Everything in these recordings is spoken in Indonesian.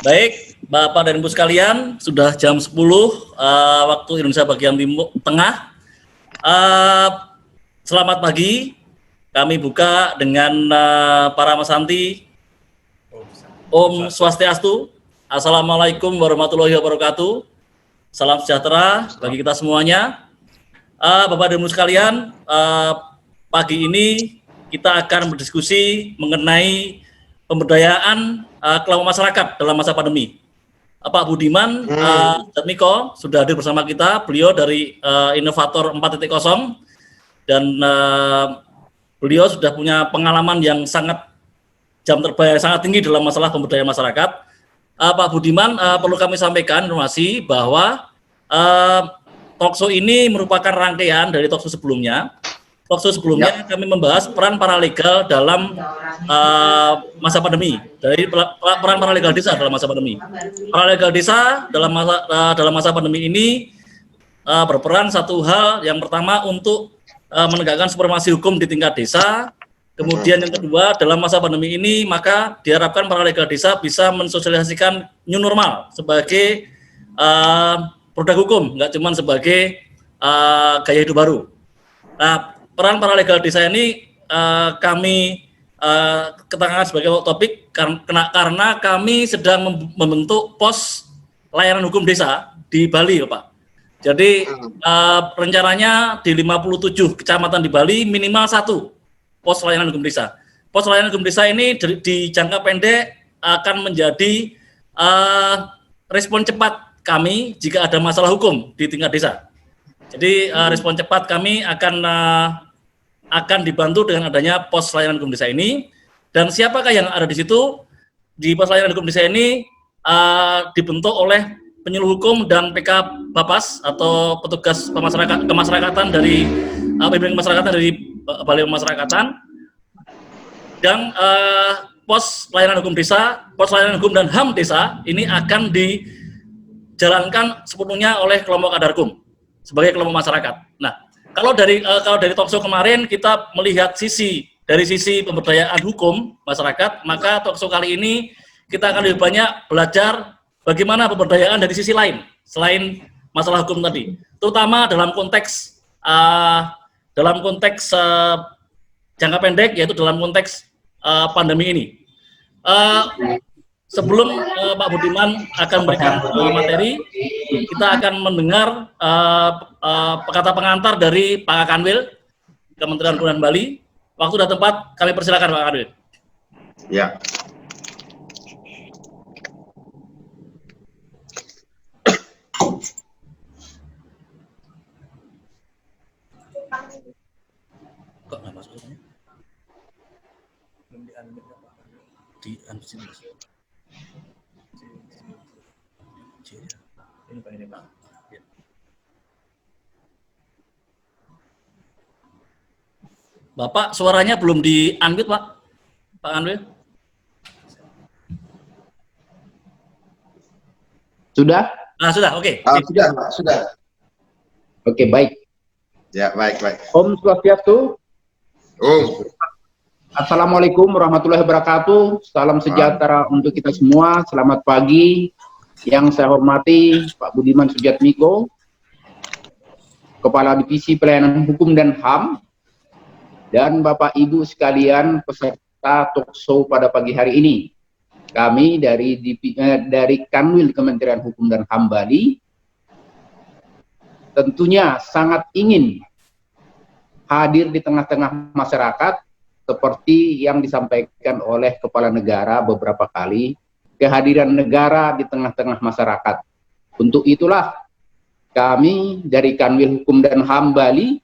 Baik, Bapak dan Ibu sekalian, sudah jam 10 waktu Indonesia bagian tengah. Selamat pagi. Kami buka dengan para Mas Santi. Om Swastiastu. Assalamualaikum warahmatullahi wabarakatuh. Salam sejahtera bagi kita semuanya. Bapak dan Ibu sekalian, pagi ini kita akan berdiskusi mengenai pemberdayaan kelompok masyarakat dalam masa pandemi. Pak Budiman Miko sudah hadir bersama kita, beliau dari Inovator 4.0 dan beliau sudah punya pengalaman yang sangat jam terbang sangat tinggi dalam masalah pemberdayaan masyarakat. Pak Budiman, perlu kami sampaikan informasi bahwa talkshow ini merupakan rangkaian dari talkshow sebelumnya. Talkshow sebelumnya kami membahas peran paralegal dalam masa pandemi, dari peran paralegal desa dalam masa pandemi. Paralegal desa dalam masa pandemi ini berperan satu hal, yang pertama untuk menegakkan supremasi hukum di tingkat desa. Kemudian yang kedua, dalam masa pandemi ini maka diharapkan paralegal desa bisa mensosialisasikan new normal sebagai produk hukum, nggak cuma sebagai gaya hidup baru. Nah, peran paralegal desa ini kami ketangkap sebagai topik karena kami sedang membentuk pos layanan hukum desa di Bali, Pak. Jadi rencananya di 57 kecamatan di Bali minimal 1 pos layanan hukum desa. Pos layanan hukum desa ini di jangka pendek akan menjadi respon cepat kami jika ada masalah hukum di tingkat desa. Jadi respon cepat kami akan dibantu dengan adanya pos layanan hukum desa ini. Dan siapakah yang ada di situ? Di pos layanan hukum desa ini dibentuk oleh penyuluh hukum dan PK Bapas atau petugas kemasyarakatan dari pembimbing kemasyarakatan dari Balai Pemasyarakatan. Dan pos layanan hukum desa, pos layanan hukum dan HAM desa ini akan dijalankan sepenuhnya oleh kelompok Kadarkum sebagai kelompok masyarakat. Nah, kalau dari talkshow kemarin kita melihat dari sisi pemberdayaan hukum masyarakat, maka talkshow kali ini kita akan lebih banyak belajar bagaimana pemberdayaan dari sisi lain selain masalah hukum tadi, terutama dalam konteks jangka pendek, yaitu dalam konteks pandemi ini. Sebelum Pak Budiman akan memberikan materi, kita akan mendengar kata pengantar dari Pak Kanwil, Kementerian Keuangan Bali. Waktu dan tempat kami persilakan, Pak Kanwil. Ya. Kok nggak masuk? Di ini Pak. Bapak suaranya belum di-unmute, Pak. Pak Anwil. Sudah? Sudah, oke. Sudah. Oke, baik. Ya, baik. Om Swastiastu. Om. Assalamualaikum warahmatullahi wabarakatuh. Salam sejahtera untuk kita semua. Selamat pagi. Yang saya hormati Pak Budiman Sujatmiko, Kepala Divisi Pelayanan Hukum dan HAM, dan Bapak Ibu sekalian peserta talkshow pada pagi hari ini. Kami dari Kanwil Kementerian Hukum dan HAM Bali tentunya sangat ingin hadir di tengah-tengah masyarakat seperti yang disampaikan oleh Kepala Negara beberapa kali, kehadiran negara di tengah-tengah masyarakat. Untuk itulah kami dari Kanwil Hukum dan HAM Bali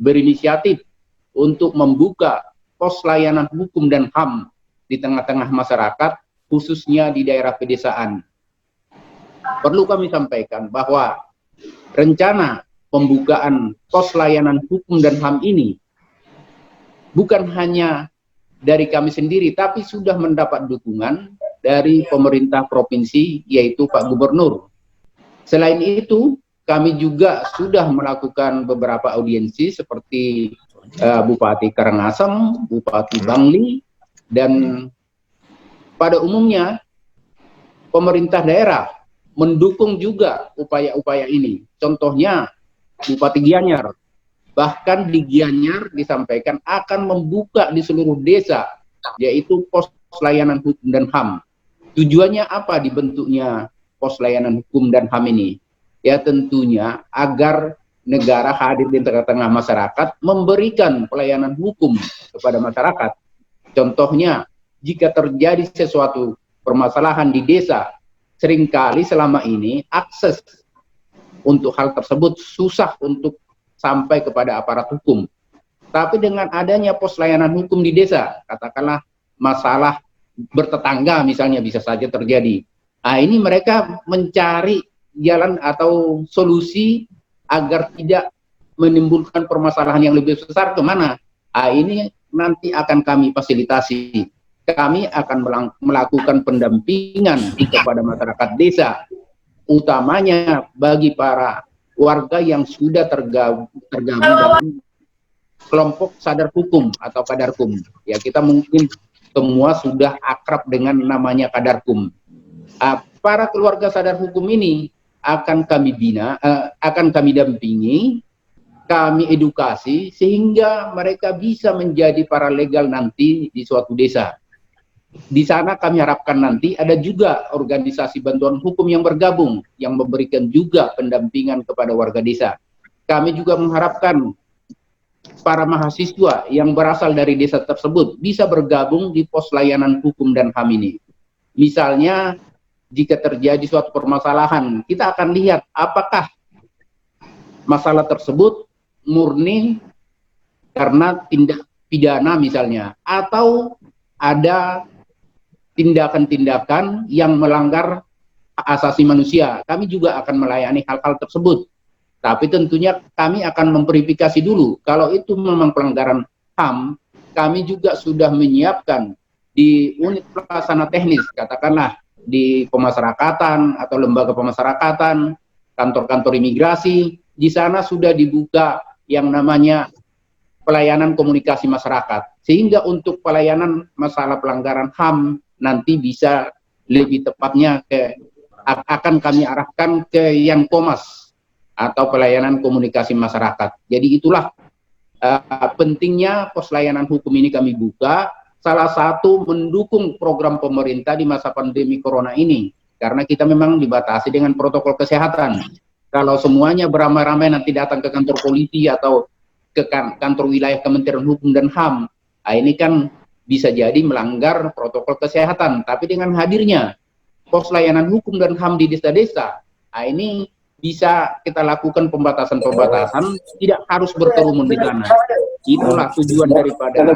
berinisiatif untuk membuka pos layanan hukum dan HAM di tengah-tengah masyarakat, khususnya di daerah pedesaan. Perlu kami sampaikan bahwa rencana pembukaan pos layanan hukum dan HAM ini bukan hanya dari kami sendiri, tapi sudah mendapat dukungan dari pemerintah provinsi, yaitu Pak Gubernur. Selain itu, kami juga sudah melakukan beberapa audiensi seperti Bupati Karangasem, Bupati Bangli, dan pada umumnya pemerintah daerah mendukung juga upaya-upaya ini. Contohnya Bupati Gianyar, bahkan di Gianyar disampaikan akan membuka di seluruh desa, yaitu pos layanan hukum dan HAM. Tujuannya apa dibentuknya pos layanan hukum dan HAM ini? Ya tentunya agar negara hadir di tengah-tengah masyarakat, memberikan pelayanan hukum kepada masyarakat. Contohnya, jika terjadi sesuatu permasalahan di desa, seringkali selama ini akses untuk hal tersebut susah untuk sampai kepada aparat hukum. Tapi dengan adanya pos layanan hukum di desa, katakanlah masalah bertetangga misalnya bisa saja terjadi. Nah, ini mereka mencari jalan atau solusi agar tidak menimbulkan permasalahan yang lebih besar kemana. Nah, ini nanti akan kami fasilitasi. Kami akan melakukan pendampingan kepada masyarakat desa, utamanya bagi para warga yang sudah tergabung dalam kelompok sadar hukum atau kadarkum. Ya, kita mungkin semua sudah akrab dengan namanya kadarkum. Para keluarga sadar hukum ini akan kami bina, akan kami dampingi, kami edukasi sehingga mereka bisa menjadi paralegal nanti di suatu desa. Di sana kami harapkan nanti ada juga organisasi bantuan hukum yang bergabung, yang memberikan juga pendampingan kepada warga desa. Kami juga mengharapkan para mahasiswa yang berasal dari desa tersebut bisa bergabung di pos layanan hukum dan HAM ini. Misalnya, jika terjadi suatu permasalahan, kita akan lihat apakah masalah tersebut murni karena tindak pidana misalnya, atau ada tindakan-tindakan yang melanggar hak asasi manusia. Kami juga akan melayani hal-hal tersebut. Tapi tentunya kami akan memverifikasi dulu. Kalau itu memang pelanggaran HAM, kami juga sudah menyiapkan di unit pelaksana teknis, katakanlah di pemasyarakatan atau lembaga pemasyarakatan, kantor-kantor imigrasi, di sana sudah dibuka yang namanya pelayanan komunikasi masyarakat. Sehingga untuk pelayanan masalah pelanggaran HAM nanti bisa lebih tepatnya akan kami arahkan ke yang Komas atau pelayanan komunikasi masyarakat. Jadi itulah pentingnya pos layanan hukum ini kami buka. Salah satu mendukung program pemerintah di masa pandemi corona ini, karena kita memang dibatasi dengan protokol kesehatan. Kalau semuanya beramai-ramai nanti datang ke kantor polisi atau ke kantor wilayah Kementerian Hukum dan HAM, ini kan bisa jadi melanggar protokol kesehatan. Tapi dengan hadirnya pos layanan hukum dan HAM di desa-desa, ini bisa kita lakukan pembatasan-pembatasan, tidak harus berkerumun di sana. Itulah tujuan daripada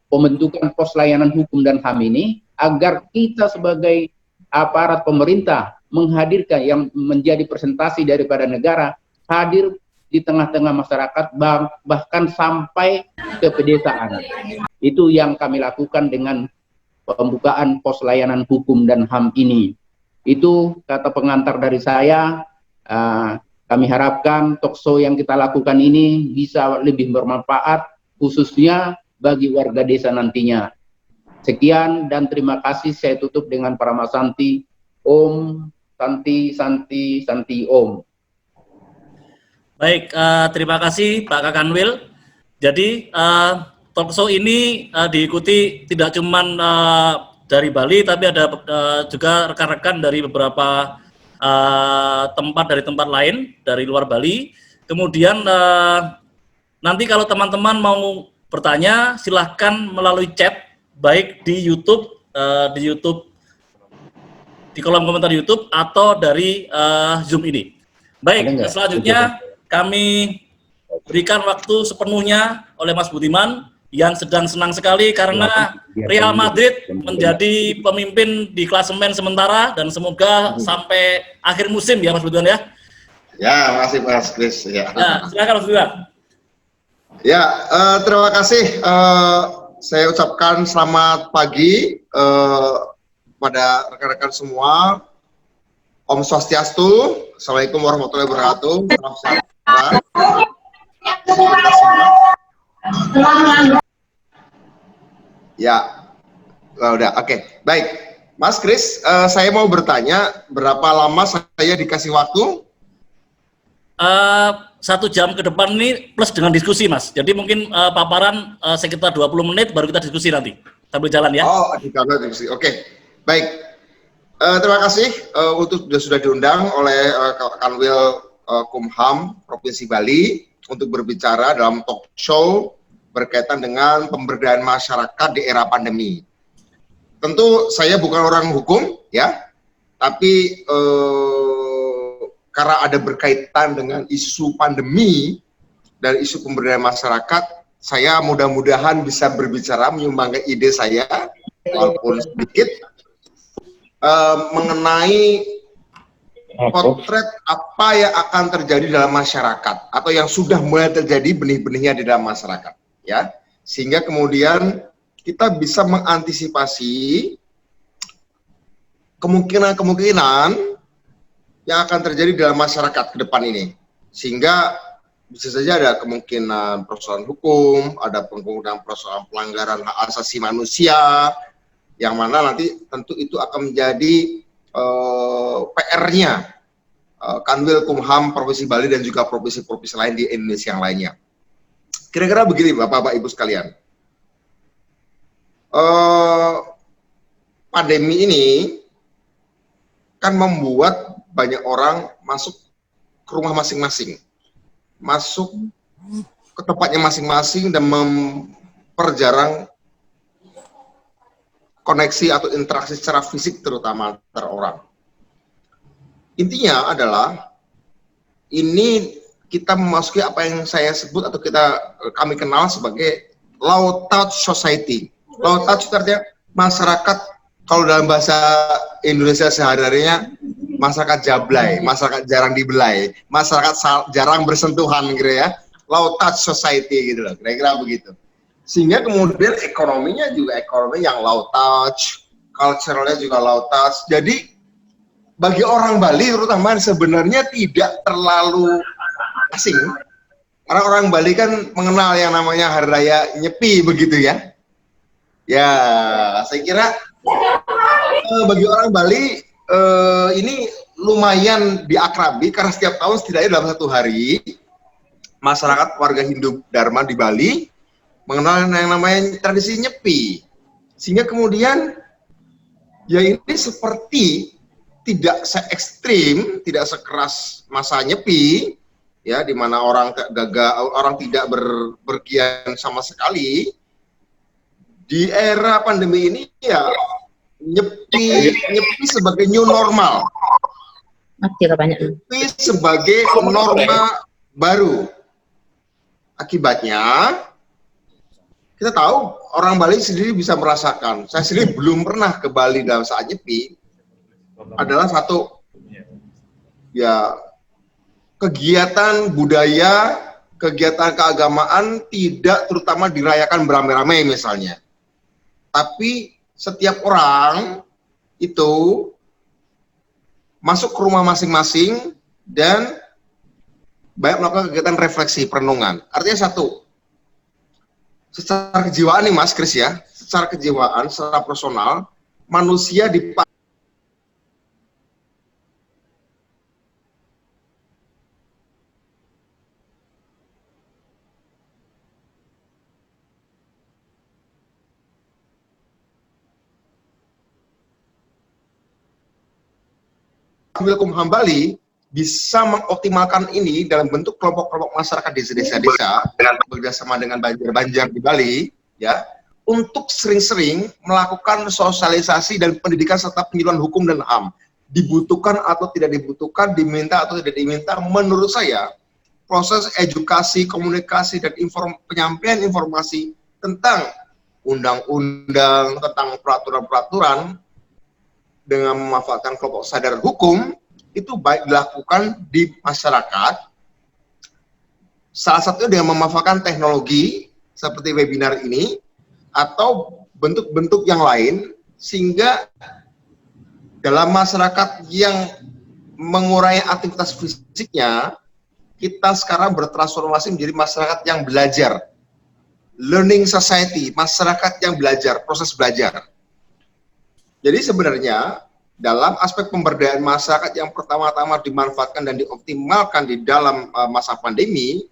pembentukan pos layanan hukum dan HAM ini, agar kita sebagai aparat pemerintah menghadirkan yang menjadi presentasi daripada negara, hadir di tengah-tengah masyarakat, bahkan sampai ke pedesaan. Itu yang kami lakukan dengan pembukaan pos layanan hukum dan HAM ini. Itu kata pengantar dari saya. Kami harapkan talkshow yang kita lakukan ini bisa lebih bermanfaat, khususnya bagi warga desa nantinya. Sekian dan terima kasih. Saya tutup dengan Parama Santi. Om Santi Santi Santi Om. Baik, terima kasih Pak Kakanwil. Jadi talkshow ini diikuti tidak cuma dari Bali, tapi ada juga rekan-rekan dari beberapa tempat lain dari luar Bali. Kemudian nanti kalau teman-teman mau bertanya, silahkan melalui chat, baik di YouTube, di kolom komentar YouTube atau dari Zoom ini. Baik, selanjutnya kami berikan waktu sepenuhnya oleh Mas Budiman yang sedang senang sekali karena Real Madrid menjadi pemimpin di klasemen sementara dan semoga sampai akhir musim ya Mas Budiman ya. Ya, makasih Mas Kris. Ya. Nah, silakan Mas Budiman. Ya, terima kasih. Saya ucapkan selamat pagi pada rekan-rekan semua. Om Swastiastu. Assalamualaikum warahmatullahi wabarakatuh. Salam sejahtera. Ya, udah, oke, baik. Mas Kris, saya mau bertanya, berapa lama saya dikasih waktu? 1 jam ke depan ini plus dengan diskusi, Mas. Jadi mungkin paparan sekitar 20 menit baru kita diskusi nanti. Sambil jalan ya. Oh, diskusi. Oke, baik. Terima kasih untuk sudah diundang oleh Kanwil Kumham Provinsi Bali untuk berbicara dalam talk show berkaitan dengan pemberdayaan masyarakat di era pandemi. Tentu saya bukan orang hukum ya, tapi karena ada berkaitan dengan isu pandemi dan isu pemberdayaan masyarakat, saya mudah-mudahan bisa berbicara menyumbangkan ide saya walaupun sedikit mengenai potret apa yang akan terjadi dalam masyarakat atau yang sudah mulai terjadi benih-benihnya di dalam masyarakat ya, sehingga kemudian kita bisa mengantisipasi kemungkinan-kemungkinan yang akan terjadi dalam masyarakat ke depan ini, sehingga bisa saja ada kemungkinan persoalan hukum, ada kemungkinan persoalan pelanggaran hak asasi manusia, yang mana nanti tentu itu akan menjadi PR-nya Kanwil Kumham Provinsi Bali dan juga provinsi-provinsi lain di Indonesia yang lainnya. Kira-kira begini Bapak-Bapak Ibu sekalian, pandemi ini kan membuat banyak orang masuk ke rumah masing-masing, masuk ke tempatnya masing-masing dan memperjarang koneksi atau interaksi secara fisik terutama antar orang. Intinya adalah ini kita memasuki apa yang saya sebut atau kami kenal sebagai low touch society. Low touch artinya masyarakat, kalau dalam bahasa Indonesia sehari-harinya masyarakat jablay, masyarakat jarang dibelai, masyarakat jarang bersentuhan gitu ya. Low touch society gitu loh, kira-kira begitu. Sehingga kemudian ekonominya juga ekonomi yang low touch, culturalnya juga low touch. Jadi bagi orang Bali terutama sebenarnya tidak terlalu asing, karena orang Bali kan mengenal yang namanya Hari Raya Nyepi begitu ya. Ya, saya kira bagi orang Bali ini lumayan diakrabi karena setiap tahun setidaknya dalam 1 hari masyarakat warga Hindu Dharma di Bali mengenal yang namanya tradisi Nyepi, sehingga kemudian ya ini seperti tidak se-ekstrim, tidak sekeras masa Nyepi ya, di mana orang tidak berpergian sama sekali. Di era pandemi ini ya nyepi sebagai new normal, nyepi sebagai norma baru. Akibatnya kita tahu orang Bali sendiri bisa merasakan. Saya sendiri belum pernah ke Bali dalam saat nyepi. Adalah satu ya kegiatan budaya, kegiatan keagamaan tidak terutama dirayakan beramai-ramai misalnya. Tapi setiap orang itu masuk ke rumah masing-masing dan banyak melakukan kegiatan refleksi, perenungan. Artinya satu, secara kejiwaan nih Mas Kris ya, secara kejiwaan, secara personal, manusia Kanwil Kumham Bali bisa mengoptimalkan ini dalam bentuk kelompok-kelompok masyarakat di desa-desa dengan bekerjasama dengan Banjar di Bali ya, untuk sering-sering melakukan sosialisasi dan pendidikan serta penyuluhan hukum dan HAM. Dibutuhkan atau tidak dibutuhkan, diminta atau tidak diminta, menurut saya proses edukasi, komunikasi, dan penyampaian informasi tentang undang-undang, tentang peraturan-peraturan dengan memanfaatkan kelompok sadar hukum itu baik dilakukan di masyarakat, salah satunya dengan memanfaatkan teknologi seperti webinar ini atau bentuk-bentuk yang lain, sehingga dalam masyarakat yang mengurangi aktivitas fisiknya, kita sekarang bertransformasi menjadi masyarakat yang belajar, learning society, masyarakat yang belajar, proses belajar. Jadi sebenarnya dalam aspek pemberdayaan masyarakat yang pertama-tama dimanfaatkan dan dioptimalkan di dalam masa pandemi,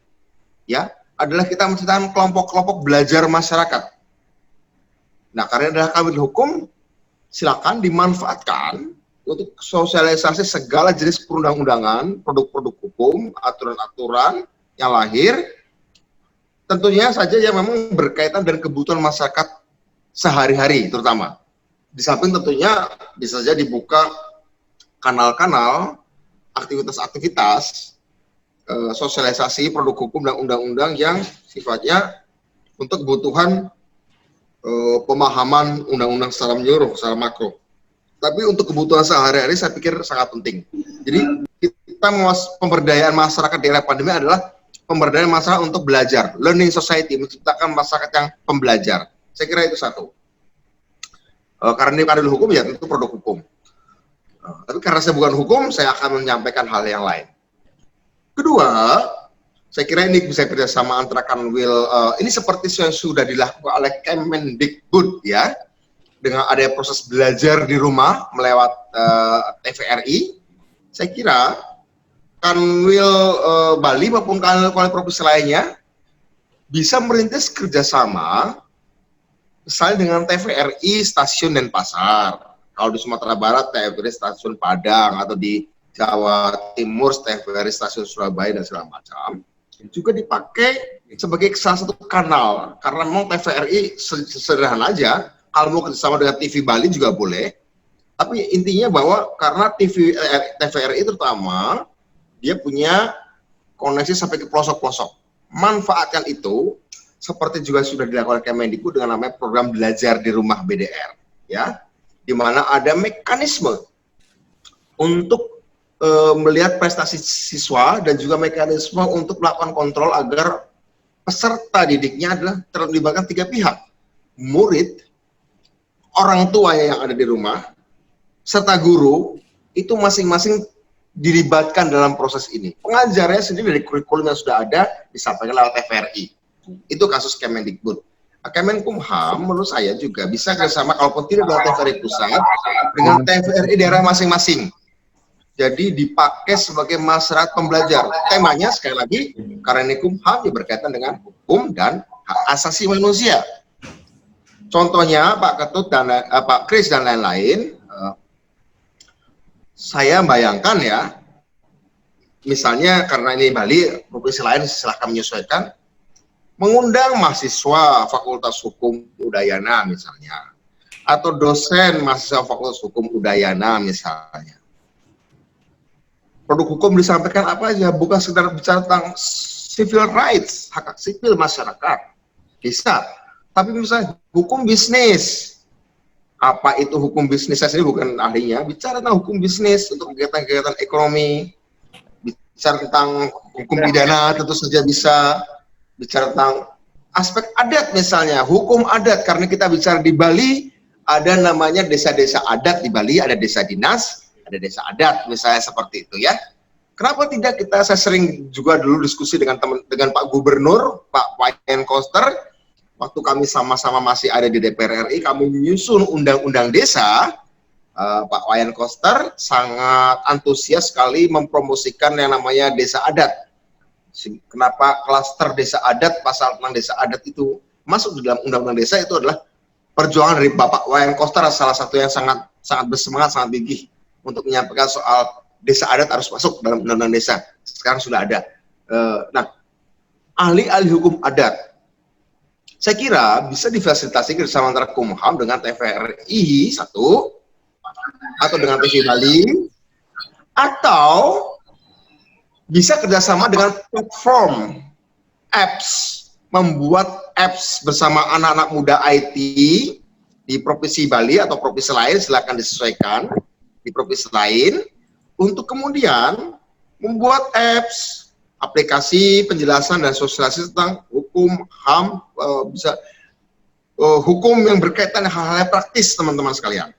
ya, adalah kita menciptakan kelompok-kelompok belajar masyarakat. Nah, karena adalah kawin hukum, silakan dimanfaatkan untuk sosialisasi segala jenis perundang-undangan, produk-produk hukum, aturan-aturan yang lahir, tentunya saja yang memang berkaitan dengan kebutuhan masyarakat sehari-hari terutama. Di samping tentunya bisa saja dibuka kanal-kanal aktivitas-aktivitas sosialisasi produk hukum dan undang-undang yang sifatnya untuk kebutuhan pemahaman undang-undang secara menyeluruh, secara makro. Tapi untuk kebutuhan sehari-hari saya pikir sangat penting. Jadi kita pemberdayaan masyarakat di era pandemi adalah pemberdayaan masyarakat untuk belajar, learning society, menciptakan masyarakat yang pembelajar. Saya kira itu satu. Karena ini keadilan hukum, ya tentu produk hukum. Tapi karena saya bukan hukum, saya akan menyampaikan hal yang lain. Kedua, saya kira ini bisa kerjasama antara Kanwil, ini seperti yang sudah dilakukan oleh Kemendikbud, ya, dengan ada proses belajar di rumah melewat TVRI. Saya kira Kanwil Bali maupun Kanwil provinsi lainnya bisa merintis kerjasama, misalnya dengan TVRI Stasiun Denpasar, kalau di Sumatera Barat TVRI Stasiun Padang, atau di Jawa Timur TVRI Stasiun Surabaya dan segala macam, juga dipakai sebagai salah satu kanal, karena memang TVRI sederhana aja, kalau mau kerjasama dengan TV Bali juga boleh, tapi intinya bahwa karena TVRI terutama, dia punya koneksi sampai ke pelosok-pelosok, manfaatkan itu, seperti juga sudah dilakukan Kemendikbud dengan namanya program belajar di rumah BDR, ya, di mana ada mekanisme untuk melihat prestasi siswa dan juga mekanisme untuk melakukan kontrol agar peserta didiknya adalah terlibatkan tiga pihak, murid, orang tua yang ada di rumah, serta guru, itu masing-masing dilibatkan dalam proses ini. Pengajarnya sendiri dari kurikulum yang sudah ada disampaikan lewat TVRI. Itu kasus Kemendikbud. Kemenkumham menurut saya juga bisa kerjasama, kalaupun tidak dengan TVRI pusat, dengan TVRI daerah masing-masing. Jadi dipakai sebagai masyarakat pembelajar. Temanya sekali lagi, karena ini Kumham ya berkaitan dengan hukum dan hak asasi manusia. Contohnya Pak Ketut dan Pak Kris dan lain-lain, saya bayangkan ya, misalnya karena ini Bali, provinsi lain silahkan menyesuaikan, mengundang mahasiswa Fakultas Hukum Udayana misalnya, atau dosen mahasiswa Fakultas Hukum Udayana misalnya. Produk hukum disampaikan apa aja, bukan sekedar bicara tentang civil rights, hak sipil masyarakat, bisa. Tapi misalnya hukum bisnis, apa itu hukum bisnis, saya sendiri bukan ahlinya, bicara tentang hukum bisnis untuk kegiatan-kegiatan ekonomi, bicara tentang hukum pidana tentu saja bisa, bicara tentang aspek adat misalnya, hukum adat, karena kita bicara di Bali, ada namanya desa-desa adat di Bali, ada desa dinas, ada desa adat misalnya seperti itu ya. Kenapa tidak kita, saya sering juga dulu diskusi dengan Pak Gubernur, Pak Wayan Koster, waktu kami sama-sama masih ada di DPR RI, kami menyusun undang-undang desa, Pak Wayan Koster sangat antusias sekali mempromosikan yang namanya desa adat. Kenapa klaster desa adat, pasal tentang desa adat itu masuk di dalam undang-undang desa, itu adalah perjuangan dari Bapak Wayan Koster, salah satu yang sangat bersemangat, sangat gigih untuk menyampaikan soal desa adat harus masuk dalam undang-undang desa. Sekarang sudah ada. Nah, ahli-ahli hukum adat, saya kira bisa difasilitasi kerjasama antara Kumham dengan TVRI satu, atau dengan TV Bali, atau bisa kerjasama dengan platform apps, membuat apps bersama anak-anak muda IT di provinsi Bali atau provinsi lain, silakan disesuaikan di provinsi lain, untuk kemudian membuat apps, aplikasi penjelasan dan sosialisasi tentang hukum, HAM, bisa hukum yang berkaitan dengan hal-hal praktis, teman-teman sekalian.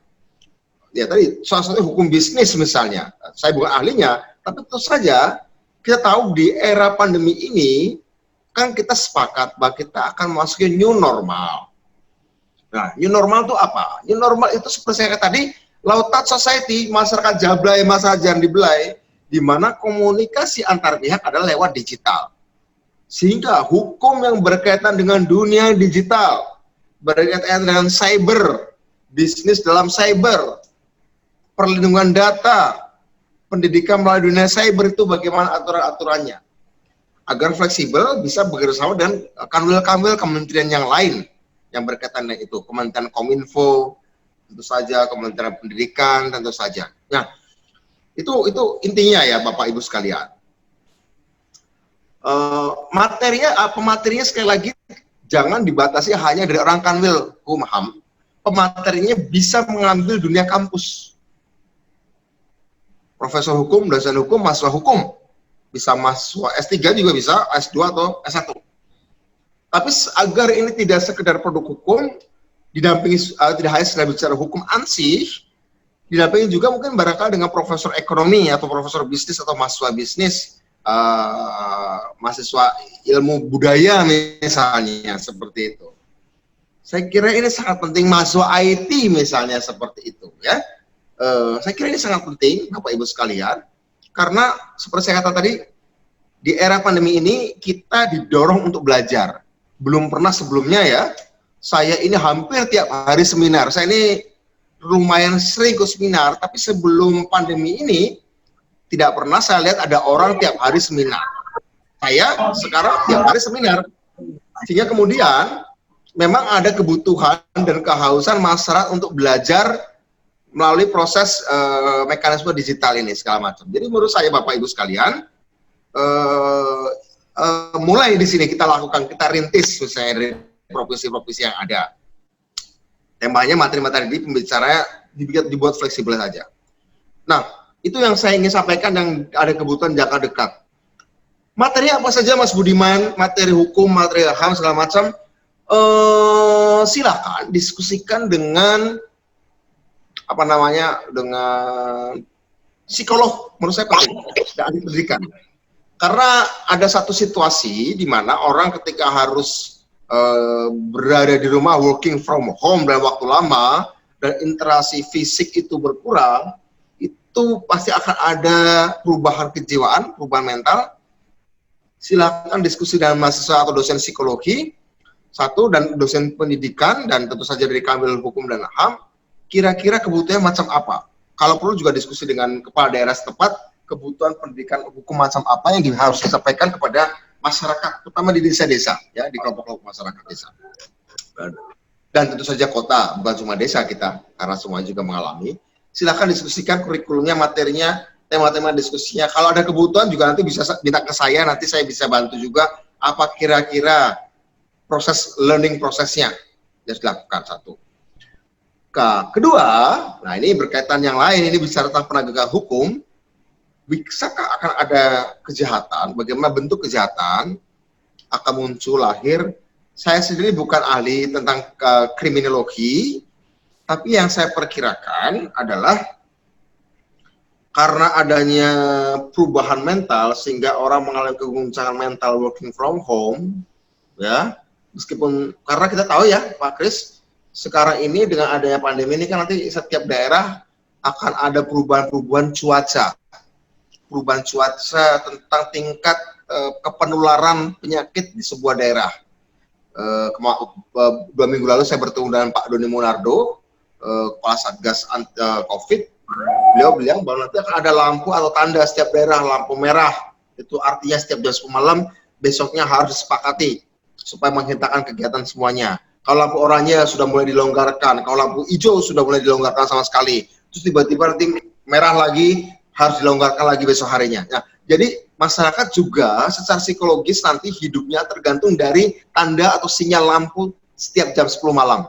Ya tadi, salah satu hukum bisnis misalnya, saya bukan ahlinya, tapi tentu saja kita tahu di era pandemi ini, kan kita sepakat bahwa kita akan memasuki new normal. Nah, new normal itu apa? New normal itu seperti saya katakan tadi, low touch society, masyarakat jablay, masyarakat jangan dibelai, di mana komunikasi antar pihak adalah lewat digital. Sehingga hukum yang berkaitan dengan dunia digital, berkaitan dengan cyber, bisnis dalam cyber, perlindungan data, pendidikan melalui dunia cyber itu bagaimana aturan-aturannya. Agar fleksibel bisa bekerjasama dengan kanwil-kanwil kementerian yang lain yang berkaitan dengan itu. Kementerian Kominfo, tentu saja, Kementerian Pendidikan, tentu saja. Nah, itu intinya ya Bapak Ibu sekalian. Pematerinya sekali lagi jangan dibatasi hanya dari orang kanwil hukum HAM. Pematerinya bisa mengambil dunia kampus. Profesor hukum, dosen hukum, mahasiswa hukum. Bisa mahasiswa S3 juga bisa, S2 atau S1. Tapi agar ini tidak sekedar produk hukum, didampingi tidak hanya sekedar bicara hukum ansih, didampingi juga mungkin barangkali dengan profesor ekonomi atau profesor bisnis atau mahasiswa bisnis, mahasiswa ilmu budaya misalnya, seperti itu. Saya kira ini sangat penting, mahasiswa IT misalnya seperti itu ya. Saya kira ini sangat penting Bapak Ibu sekalian, karena seperti saya katakan tadi, di era pandemi ini kita didorong untuk belajar. Belum pernah sebelumnya ya, saya ini hampir tiap hari seminar. Saya ini lumayan sering ke seminar, tapi sebelum pandemi ini tidak pernah saya lihat ada orang tiap hari seminar. Saya sekarang tiap hari seminar. Sehingga kemudian memang ada kebutuhan dan kehausan masyarakat untuk belajar melalui proses mekanisme digital ini segala macam. Jadi menurut saya Bapak Ibu sekalian, mulai di sini kita lakukan, kita rintis misalnya dari provinsi-provinsi yang ada. Temanya materi-materi ini pembicaranya dibuat fleksibel saja. Nah, itu yang saya ingin sampaikan yang ada kebutuhan jangka dekat. Materi apa saja Mas Budiman, materi hukum, materi HAM segala macam, silakan diskusikan dengan dengan psikolog, menurut saya penting, dan ahli pendidikan. Karena ada satu situasi di mana orang ketika harus berada di rumah, working from home dalam waktu lama, dan interaksi fisik itu berkurang, itu pasti akan ada perubahan kejiwaan, perubahan mental. Silakan diskusi dengan mahasiswa atau dosen psikologi, satu, dan dosen pendidikan, dan tentu saja dari kanwil hukum dan HAM, kira-kira kebutuhannya macam apa. Kalau perlu juga diskusi dengan kepala daerah setempat, kebutuhan pendidikan hukum macam apa yang harus disampaikan kepada masyarakat, terutama di desa-desa, ya, di kelompok-kelompok masyarakat desa. Dan tentu saja kota, bukan cuma desa kita, karena semua juga mengalami. Silakan diskusikan kurikulumnya, materinya, tema-tema diskusinya. Kalau ada kebutuhan juga nanti bisa minta ke saya, nanti saya bisa bantu juga apa kira-kira proses learning prosesnya yang dilakukan, satu. Kedua, nah ini berkaitan yang lain, ini bicara tentang penegakan hukum. Bisakah akan ada kejahatan, bagaimana bentuk kejahatan akan muncul, lahir. Saya sendiri bukan ahli tentang kriminologi, tapi yang saya perkirakan adalah karena adanya perubahan mental sehingga orang mengalami keguncangan mental working from home, ya, meskipun karena kita tahu ya Pak Kris, sekarang ini dengan adanya pandemi ini kan nanti setiap daerah akan ada perubahan-perubahan cuaca. Perubahan cuaca tentang tingkat kepenularan penyakit di sebuah daerah. 2 minggu lalu saya bertemu dengan Pak Doni Monardo, Kepala Satgas COVID. Beliau bilang bahwa nanti akan ada lampu atau tanda setiap daerah, lampu merah. Itu artinya setiap jam 10 malam, besoknya harus disepakati supaya menghentikan kegiatan semuanya. Kalau lampu oranye sudah mulai dilonggarkan, kalau lampu hijau sudah mulai dilonggarkan sama sekali. Terus tiba-tiba nanti merah lagi, harus dilonggarkan lagi besok harinya. Nah, jadi masyarakat juga secara psikologis nanti hidupnya tergantung dari tanda atau sinyal lampu setiap jam 10 malam.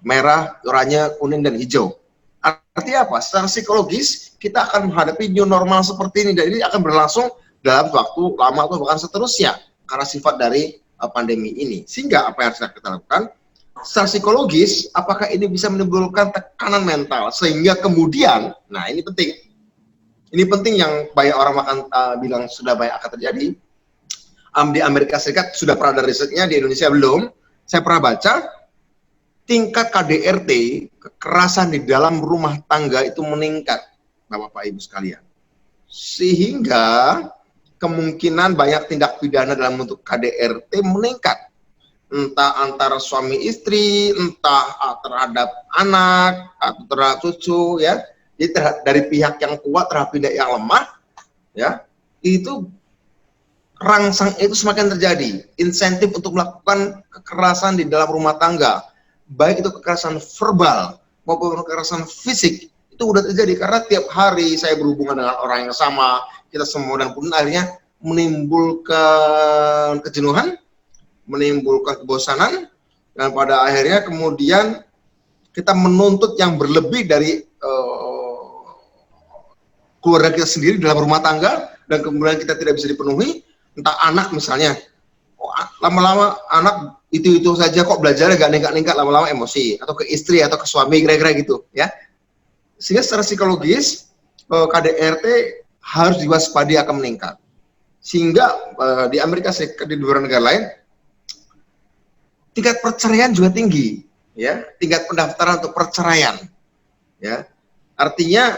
Merah, oranye, kuning, dan hijau. Artinya apa? Secara psikologis kita akan menghadapi new normal seperti ini, dan ini akan berlangsung dalam waktu lama atau bahkan seterusnya karena sifat dari pandemi ini. Sehingga apa yang harus kita lakukan? Secara psikologis, apakah ini bisa menimbulkan tekanan mental sehingga kemudian, nah ini penting. Ini penting yang banyak orang bilang sudah banyak akan terjadi. Di Amerika Serikat sudah pernah ada risetnya, di Indonesia belum. Saya pernah baca, tingkat KDRT, kekerasan di dalam rumah tangga itu meningkat, Bapak Ibu sekalian. Sehingga kemungkinan banyak tindak pidana dalam bentuk KDRT meningkat. Entah antara suami istri, entah terhadap anak, atau terhadap cucu, ya. Jadi dari pihak yang kuat terhadap pihak yang lemah, ya, itu rangsang itu semakin terjadi. Insentif untuk melakukan kekerasan di dalam rumah tangga, baik itu kekerasan verbal maupun kekerasan fisik, itu udah terjadi karena tiap hari saya berhubungan dengan orang yang sama, kita semua, dan pun akhirnya menimbulkan kejenuhan, menimbulkan kebosanan, dan pada akhirnya kemudian kita menuntut yang berlebih dari keluarga kita sendiri dalam rumah tangga, dan kemudian kita tidak bisa dipenuhi. Entah anak misalnya, lama-lama anak itu saja kok belajarnya gak ningkat-ningkat, lama-lama emosi, atau ke istri atau ke suami, kira-kira gitu ya. Sehingga secara psikologis KDRT harus diwaspadai akan meningkat. Sehingga di Amerika Serikat, di beberapa negara lain, tingkat perceraian juga tinggi, ya, tingkat pendaftaran untuk perceraian, ya. Artinya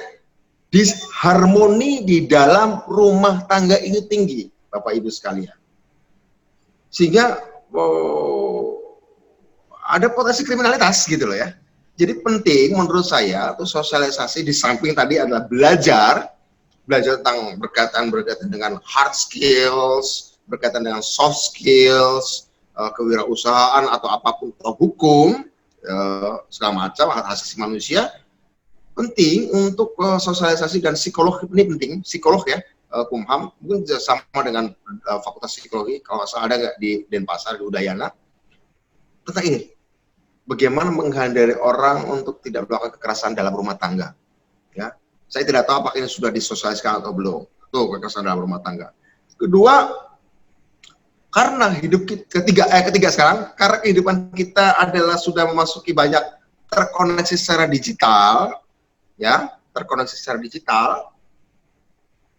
disharmoni di dalam rumah tangga itu tinggi, Bapak Ibu sekalian. Sehingga ada potensi kriminalitas gitu loh ya. Jadi penting menurut saya tuh sosialisasi, di samping tadi adalah belajar tentang berkaitan dengan hard skills, berkaitan dengan soft skills, kewirausahaan atau apapun, atau hukum, segala macam hak asasi manusia. Penting untuk sosialisasi, dan psikolog ini penting, psikolog ya, Kumham, mungkin sama dengan Fakultas Psikologi, kalau salah ada nggak di Denpasar, di Udayana, tentang ini, bagaimana menghindari orang untuk tidak melakukan kekerasan dalam rumah tangga. Ya, saya tidak tahu apakah ini sudah disosialisasikan atau belum, tuh kekerasan dalam rumah tangga. Kedua, karena hidup ketiga sekarang, karena kehidupan kita adalah sudah memasuki banyak terkoneksi secara digital, ya, terkoneksi secara digital,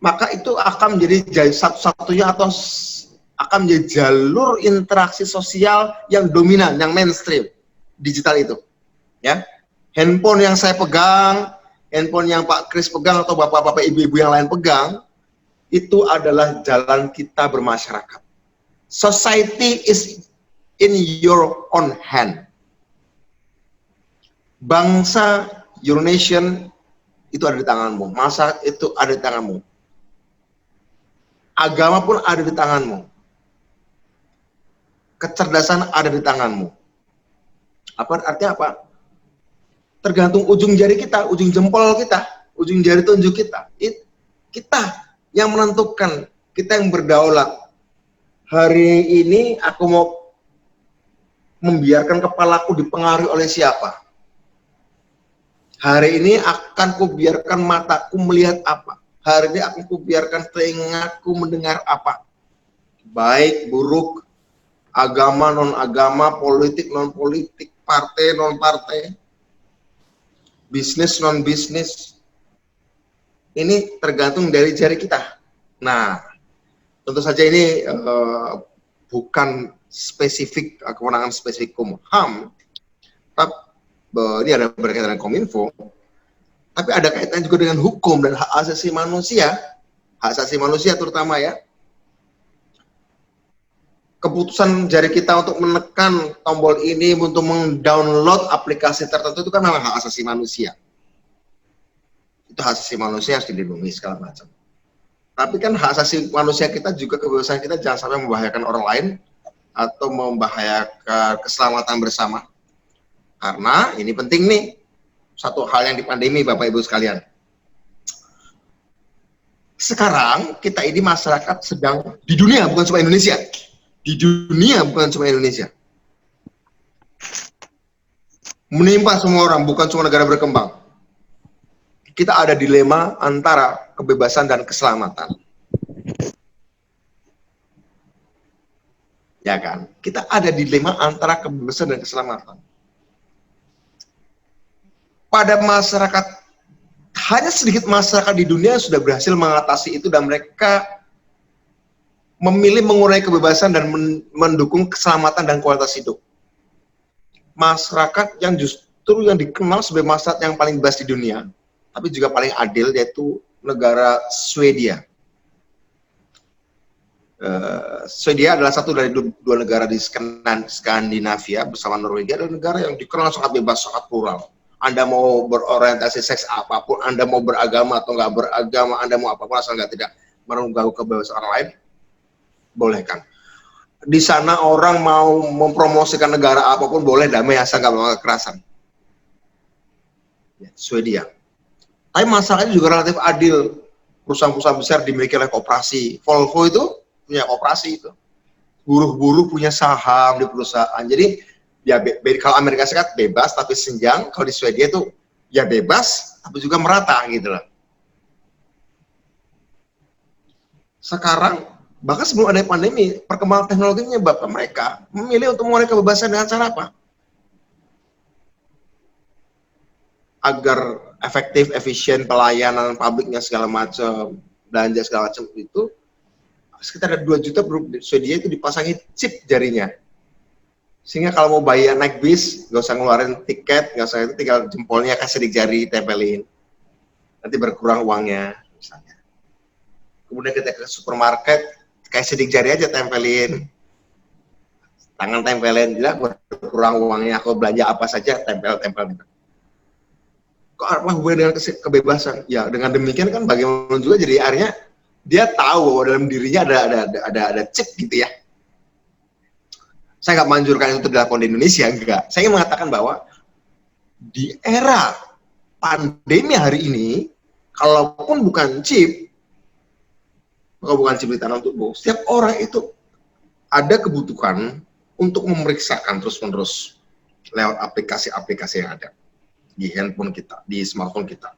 maka itu akan menjadi satu-satunya atau akan menjadi jalur interaksi sosial yang dominan, yang mainstream, digital itu, ya. Handphone yang saya pegang, handphone yang Pak Kris pegang, atau bapak-bapak, ibu-ibu yang lain pegang, itu adalah jalan kita bermasyarakat. Society is in your own hand. Bangsa, your nation, itu ada di tanganmu. Masa itu ada di tanganmu. Agama pun ada di tanganmu. Kecerdasan ada di tanganmu. Artinya apa? Tergantung ujung jari kita, ujung jempol kita, ujung jari tunjuk kita. Kita yang menentukan, kita yang berdaulat. Hari ini aku mau membiarkan kepalaku dipengaruhi oleh siapa? Hari ini akan kubiarkan mataku melihat apa? Hari ini akan kubiarkan telingaku mendengar apa? Baik, buruk, agama, non-agama, politik, non-politik, partai, non-partai, bisnis, non-bisnis. Ini tergantung dari jari kita. Nah, tentu saja ini bukan spesifik, kewenangan spesifik Kumham, tapi ini ada berkaitan dengan Kominfo, tapi ada kaitan juga dengan hukum dan hak asasi manusia terutama ya. Keputusan jari kita untuk menekan tombol ini untuk mendownload aplikasi tertentu itu kan memang hak asasi manusia. Itu hak asasi manusia harus dilindungi segala macam. Tapi kan hak asasi manusia kita juga, kebebasan kita jangan sampai membahayakan orang lain atau membahayakan keselamatan bersama. Karena ini penting nih, satu hal yang di pandemi Bapak Ibu sekalian. Sekarang kita ini masyarakat sedang, di dunia bukan cuma Indonesia, di dunia bukan cuma Indonesia, menimpa semua orang, bukan cuma negara berkembang. Kita ada dilema antara kebebasan dan keselamatan. Ya kan? Kita ada dilema antara kebebasan dan keselamatan. Pada masyarakat, hanya sedikit masyarakat di dunia sudah berhasil mengatasi itu, dan mereka memilih mengurangi kebebasan dan mendukung keselamatan dan kualitas hidup. masyarakat yang justru yang dikenal sebagai masyarakat yang paling bebas di dunia, tapi juga paling adil, yaitu negara Swedia. Swedia adalah satu dari dua negara di Skandinavia bersama Norwegia, adalah negara yang dikenal sangat bebas, sangat plural. Anda mau berorientasi seks apapun, Anda mau beragama atau nggak beragama, Anda mau apapun asal nggak tidak mengganggu kebebasan orang lain, bolehkan. Di sana orang mau mempromosikan negara apapun boleh, damai asal nggak melakukan kekerasan. Ya, Swedia. Tapi masalahnya juga relatif adil. Perusahaan-perusahaan besar dimiliki oleh koperasi. Volvo itu punya koperasi itu. Buruh-buruh punya saham di perusahaan. Jadi ya kalau Amerika Serikat bebas tapi senjang, kalau di Swedia itu ya bebas tapi juga merata gitu loh. Sekarang bahkan sebelum ada pandemi, perkembangan teknologi menyebabkan mereka memilih untuk mengurangi kebebasan dengan cara apa? Agar efektif, efisien pelayanan publiknya segala macam, belanja segala macam itu, sekitar ada 2 juta penduduk Swedia itu dipasangi chip jarinya. Sehingga kalau mau bayar naik bis, nggak usah ngeluarin tiket, nggak usah, itu tinggal jempolnya kasih di jari, tempelin. Nanti berkurang uangnya, misalnya. Kemudian kita ke supermarket, kayak sidik jari aja tempelin, tangan tempelin, tidak berkurang uangnya, aku belanja apa saja tempel. Kok apa hubungannya dengan kebebasan? Ya dengan demikian kan bagaimana juga jadi akhirnya dia tahu bahwa dalam dirinya ada chip gitu ya. Saya nggak menganjurkan itu dilakukan di Indonesia, enggak. Saya ingin mengatakan bahwa di era pandemi hari ini, kalaupun bukan chip, kalau bukan chip di tanam tubuh, setiap orang itu ada kebutuhan untuk memeriksakan terus-menerus lewat aplikasi-aplikasi yang ada di handphone kita, di smartphone kita.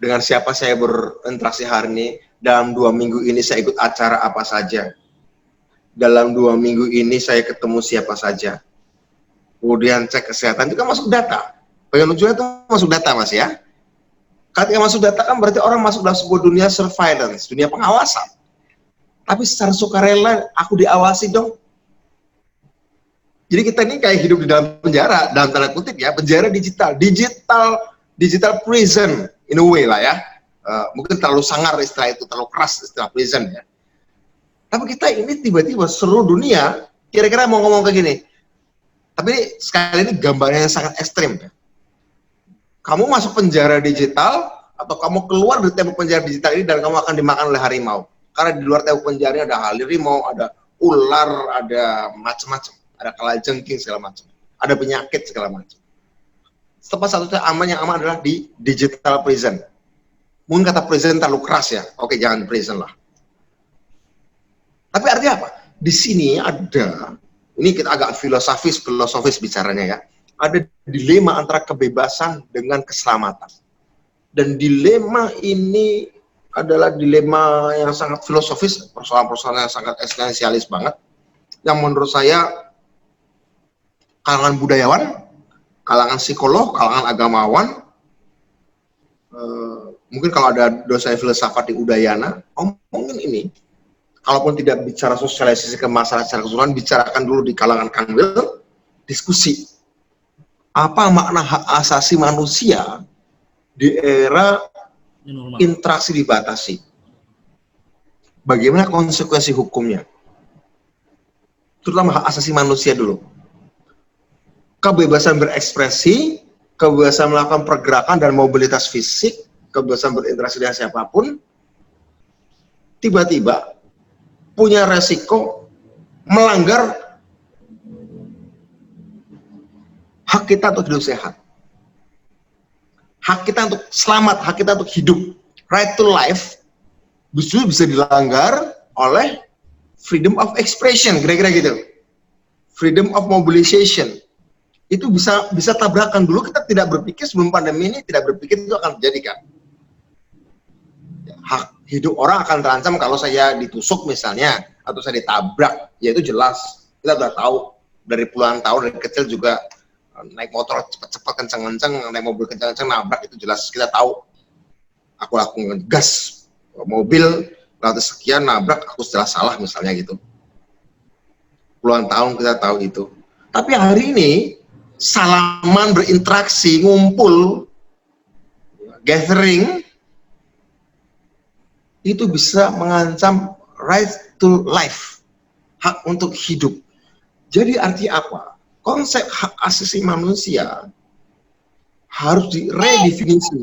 Dengan siapa saya berinteraksi hari ini, dalam 2 minggu ini saya ikut acara apa saja, dalam 2 minggu ini saya ketemu siapa saja, kemudian cek kesehatan, itu kan masuk data. Bagian ujungnya itu masuk data, Mas ya. Ketika masuk data kan berarti orang masuk dalam sebuah dunia surveillance, dunia pengawasan. Tapi secara sukarela, aku diawasi dong. Jadi kita ini kayak hidup di dalam penjara, dalam tanda kutip ya, penjara digital prison in a way lah ya. Mungkin terlalu sangar istilah itu, terlalu keras istilah prison ya. Tapi kita ini tiba-tiba seluruh dunia kira-kira mau ngomong kayak gini. Tapi sekali ini gambarnya yang sangat ekstrim ya. Kamu masuk penjara digital atau kamu keluar dari tembok penjara digital ini dan kamu akan dimakan oleh harimau. Karena di luar tembok penjara ini ada harimau, ada ular, ada macam-macam, ada kalajengking segala macam, ada penyakit segala macam. Tempat satu yang aman adalah di digital prison. Mungkin kata prison terlalu keras ya. Oke, jangan prison lah. Tapi artinya apa? Di sini ada, ini kita agak filosofis bicaranya ya. Ada dilema antara kebebasan dengan keselamatan. Dan dilema ini adalah dilema yang sangat filosofis, persoalan-persoalan yang sangat eksistensialis banget, yang menurut saya kalangan budayawan, kalangan psikolog, kalangan agamawan, mungkin kalau ada dosen filsafat di Udayana, mungkin ini, kalaupun tidak bicara sosialisasi ke masyarakat secara keseluruhan, bicarakan dulu di kalangan kanwil, diskusi. Apa makna hak asasi manusia di era interaksi dibatasi? Bagaimana konsekuensi hukumnya? Terutama hak asasi manusia dulu. Kebebasan berekspresi, kebebasan melakukan pergerakan dan mobilitas fisik, kebebasan berinteraksi dengan siapapun, tiba-tiba punya resiko melanggar hak kita untuk hidup sehat, hak kita untuk selamat, hak kita untuk hidup, right to life, justru bisa dilanggar oleh freedom of expression, kira-kira gitu, freedom of mobilization. Itu bisa tabrakan. Dulu kita tidak berpikir sebelum pandemi ini, tidak berpikir itu akan terjadi kan. Hak hidup orang akan terancam kalau saya ditusuk misalnya, atau saya ditabrak, ya itu jelas. Kita sudah tahu dari puluhan tahun, dari kecil juga naik motor cepat-cepat, kencang-kencang, naik mobil kencang-kencang, nabrak, itu jelas kita tahu. Aku lakukan gas, mobil, lalu sekian, nabrak, aku setelah salah misalnya gitu. Puluhan tahun kita tahu itu. Tapi hari ini salaman, berinteraksi, ngumpul, gathering, itu bisa mengancam right to life, hak untuk hidup. Jadi arti apa? Konsep hak asasi manusia harus diredefinisi.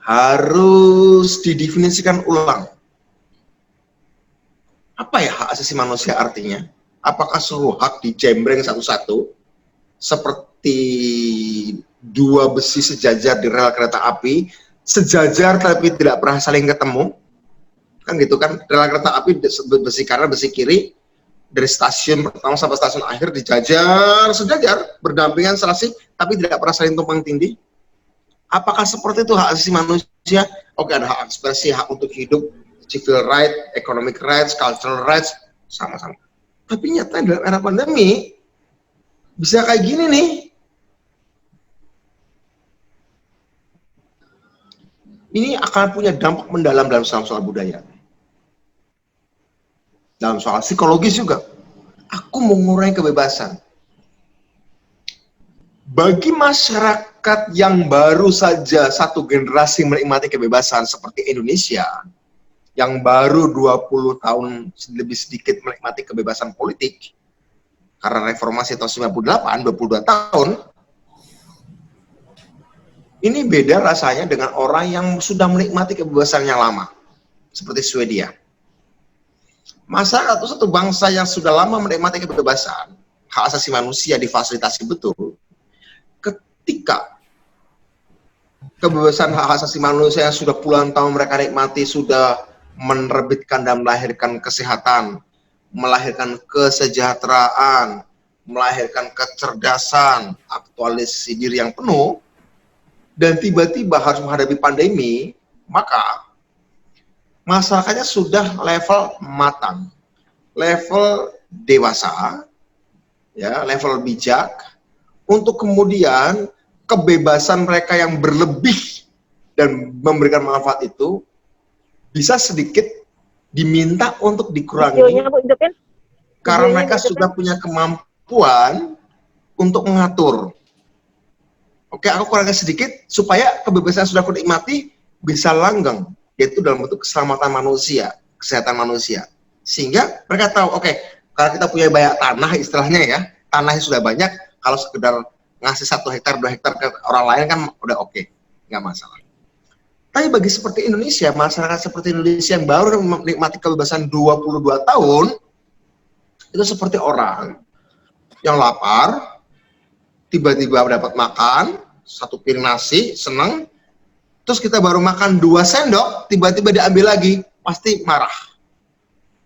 Harus didefinisikan ulang. Apa ya hak asasi manusia artinya? Apakah seluruh hak dijembreng satu-satu seperti dua besi sejajar di rel kereta api, sejajar tapi tidak pernah saling ketemu? Kan gitu kan, rel kereta api besi kanan, besi kiri, dari stasiun pertama sampai stasiun akhir dijajar, sejajar, berdampingan serasi, tapi tidak pernah saling tumpang tindih. Apakah seperti itu hak asasi manusia? Oke, ada hak ekspresi, hak untuk hidup, civil right, economic rights, cultural rights, sama-sama. Tapi nyatanya dalam era pandemi, bisa kayak gini nih. Ini akan punya dampak mendalam dalam soal budaya. Dalam soal psikologis juga. Aku mengurangi kebebasan. Bagi masyarakat yang baru saja satu generasi menikmati kebebasan seperti Indonesia, yang baru 20 tahun lebih sedikit menikmati kebebasan politik, karena reformasi tahun 98, 22 tahun, ini beda rasanya dengan orang yang sudah menikmati kebebasan yang lama, seperti Swedia. Masyarakat itu satu bangsa yang sudah lama menikmati kebebasan, hak asasi manusia difasilitasi betul. Ketika kebebasan hak asasi manusia yang sudah puluhan tahun mereka nikmati sudah menerbitkan dan melahirkan kesehatan, melahirkan kesejahteraan, melahirkan kecerdasan, aktualisasi diri yang penuh, dan tiba-tiba harus menghadapi pandemi, maka masyarakatnya sudah level matang, level dewasa, ya, level bijak, untuk kemudian kebebasan mereka yang berlebih dan memberikan manfaat itu bisa sedikit diminta untuk dikurangi karena mereka sudah punya kemampuan untuk mengatur. Oke, aku kurangnya sedikit supaya kebebasan yang sudah aku nikmati bisa langgeng, yaitu dalam bentuk keselamatan manusia, kesehatan manusia. Sehingga mereka tahu, oke, kalau kita punya banyak tanah istilahnya ya, tanahnya sudah banyak, kalau sekedar ngasih 1 hektar, 2 hektar ke orang lain kan udah oke, nggak masalah. Tapi bagi seperti Indonesia, masyarakat seperti Indonesia yang baru menikmati kebebasan 22 tahun, itu seperti orang yang lapar, tiba-tiba dapat makan, 1 piring nasi, senang, terus kita baru makan 2 sendok, tiba-tiba diambil lagi, pasti marah,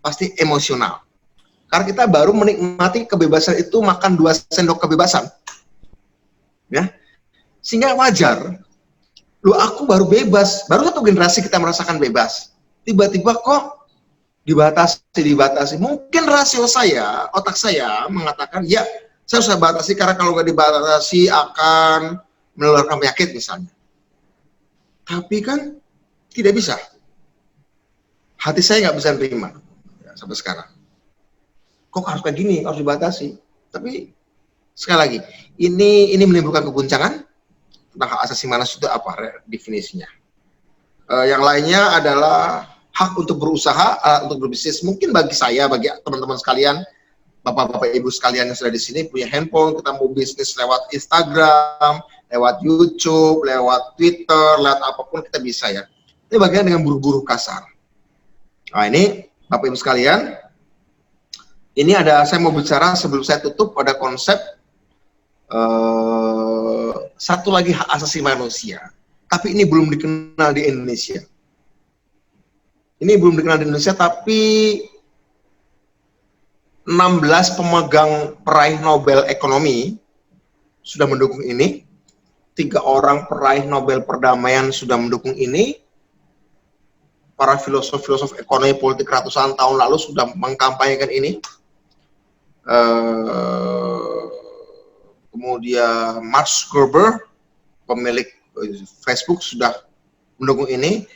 pasti emosional. Karena kita baru menikmati kebebasan itu makan 2 sendok kebebasan. Ya, sehingga wajar. Loh, aku baru bebas, baru 1 generasi kita merasakan bebas. Tiba-tiba kok dibatasi. Mungkin rasio saya, otak saya mengatakan, ya, saya harus batasi karena kalau nggak dibatasi akan menularkan penyakit misalnya. Tapi kan tidak bisa. Hati saya nggak bisa terima ya, sampai sekarang. Kok harus kayak gini, harus dibatasi. Tapi sekali lagi, ini menimbulkan keguncangan. Tentang hak asasi manusia itu apa definisinya. Yang lainnya adalah hak untuk berusaha, untuk berbisnis. Mungkin bagi saya, bagi teman-teman sekalian, bapak-bapak ibu sekalian yang sudah di sini punya handphone, kita mau bisnis lewat Instagram, lewat YouTube, lewat Twitter, lewat apapun kita bisa ya. Ini bagian dengan buruh-buruh kasar. Nah ini bapak ibu sekalian, ini ada, saya mau bicara sebelum saya tutup pada konsep satu lagi hak asasi manusia, tapi ini belum dikenal di Indonesia. Ini belum dikenal di Indonesia, tapi 16 pemegang peraih Nobel Ekonomi sudah mendukung ini. 3 orang peraih Nobel Perdamaian sudah mendukung ini. Para filosof-filosof ekonomi politik ratusan tahun lalu sudah mengkampanyekan ini. Kemudian Mark Zuckerberg, pemilik Facebook, sudah mendukung ini.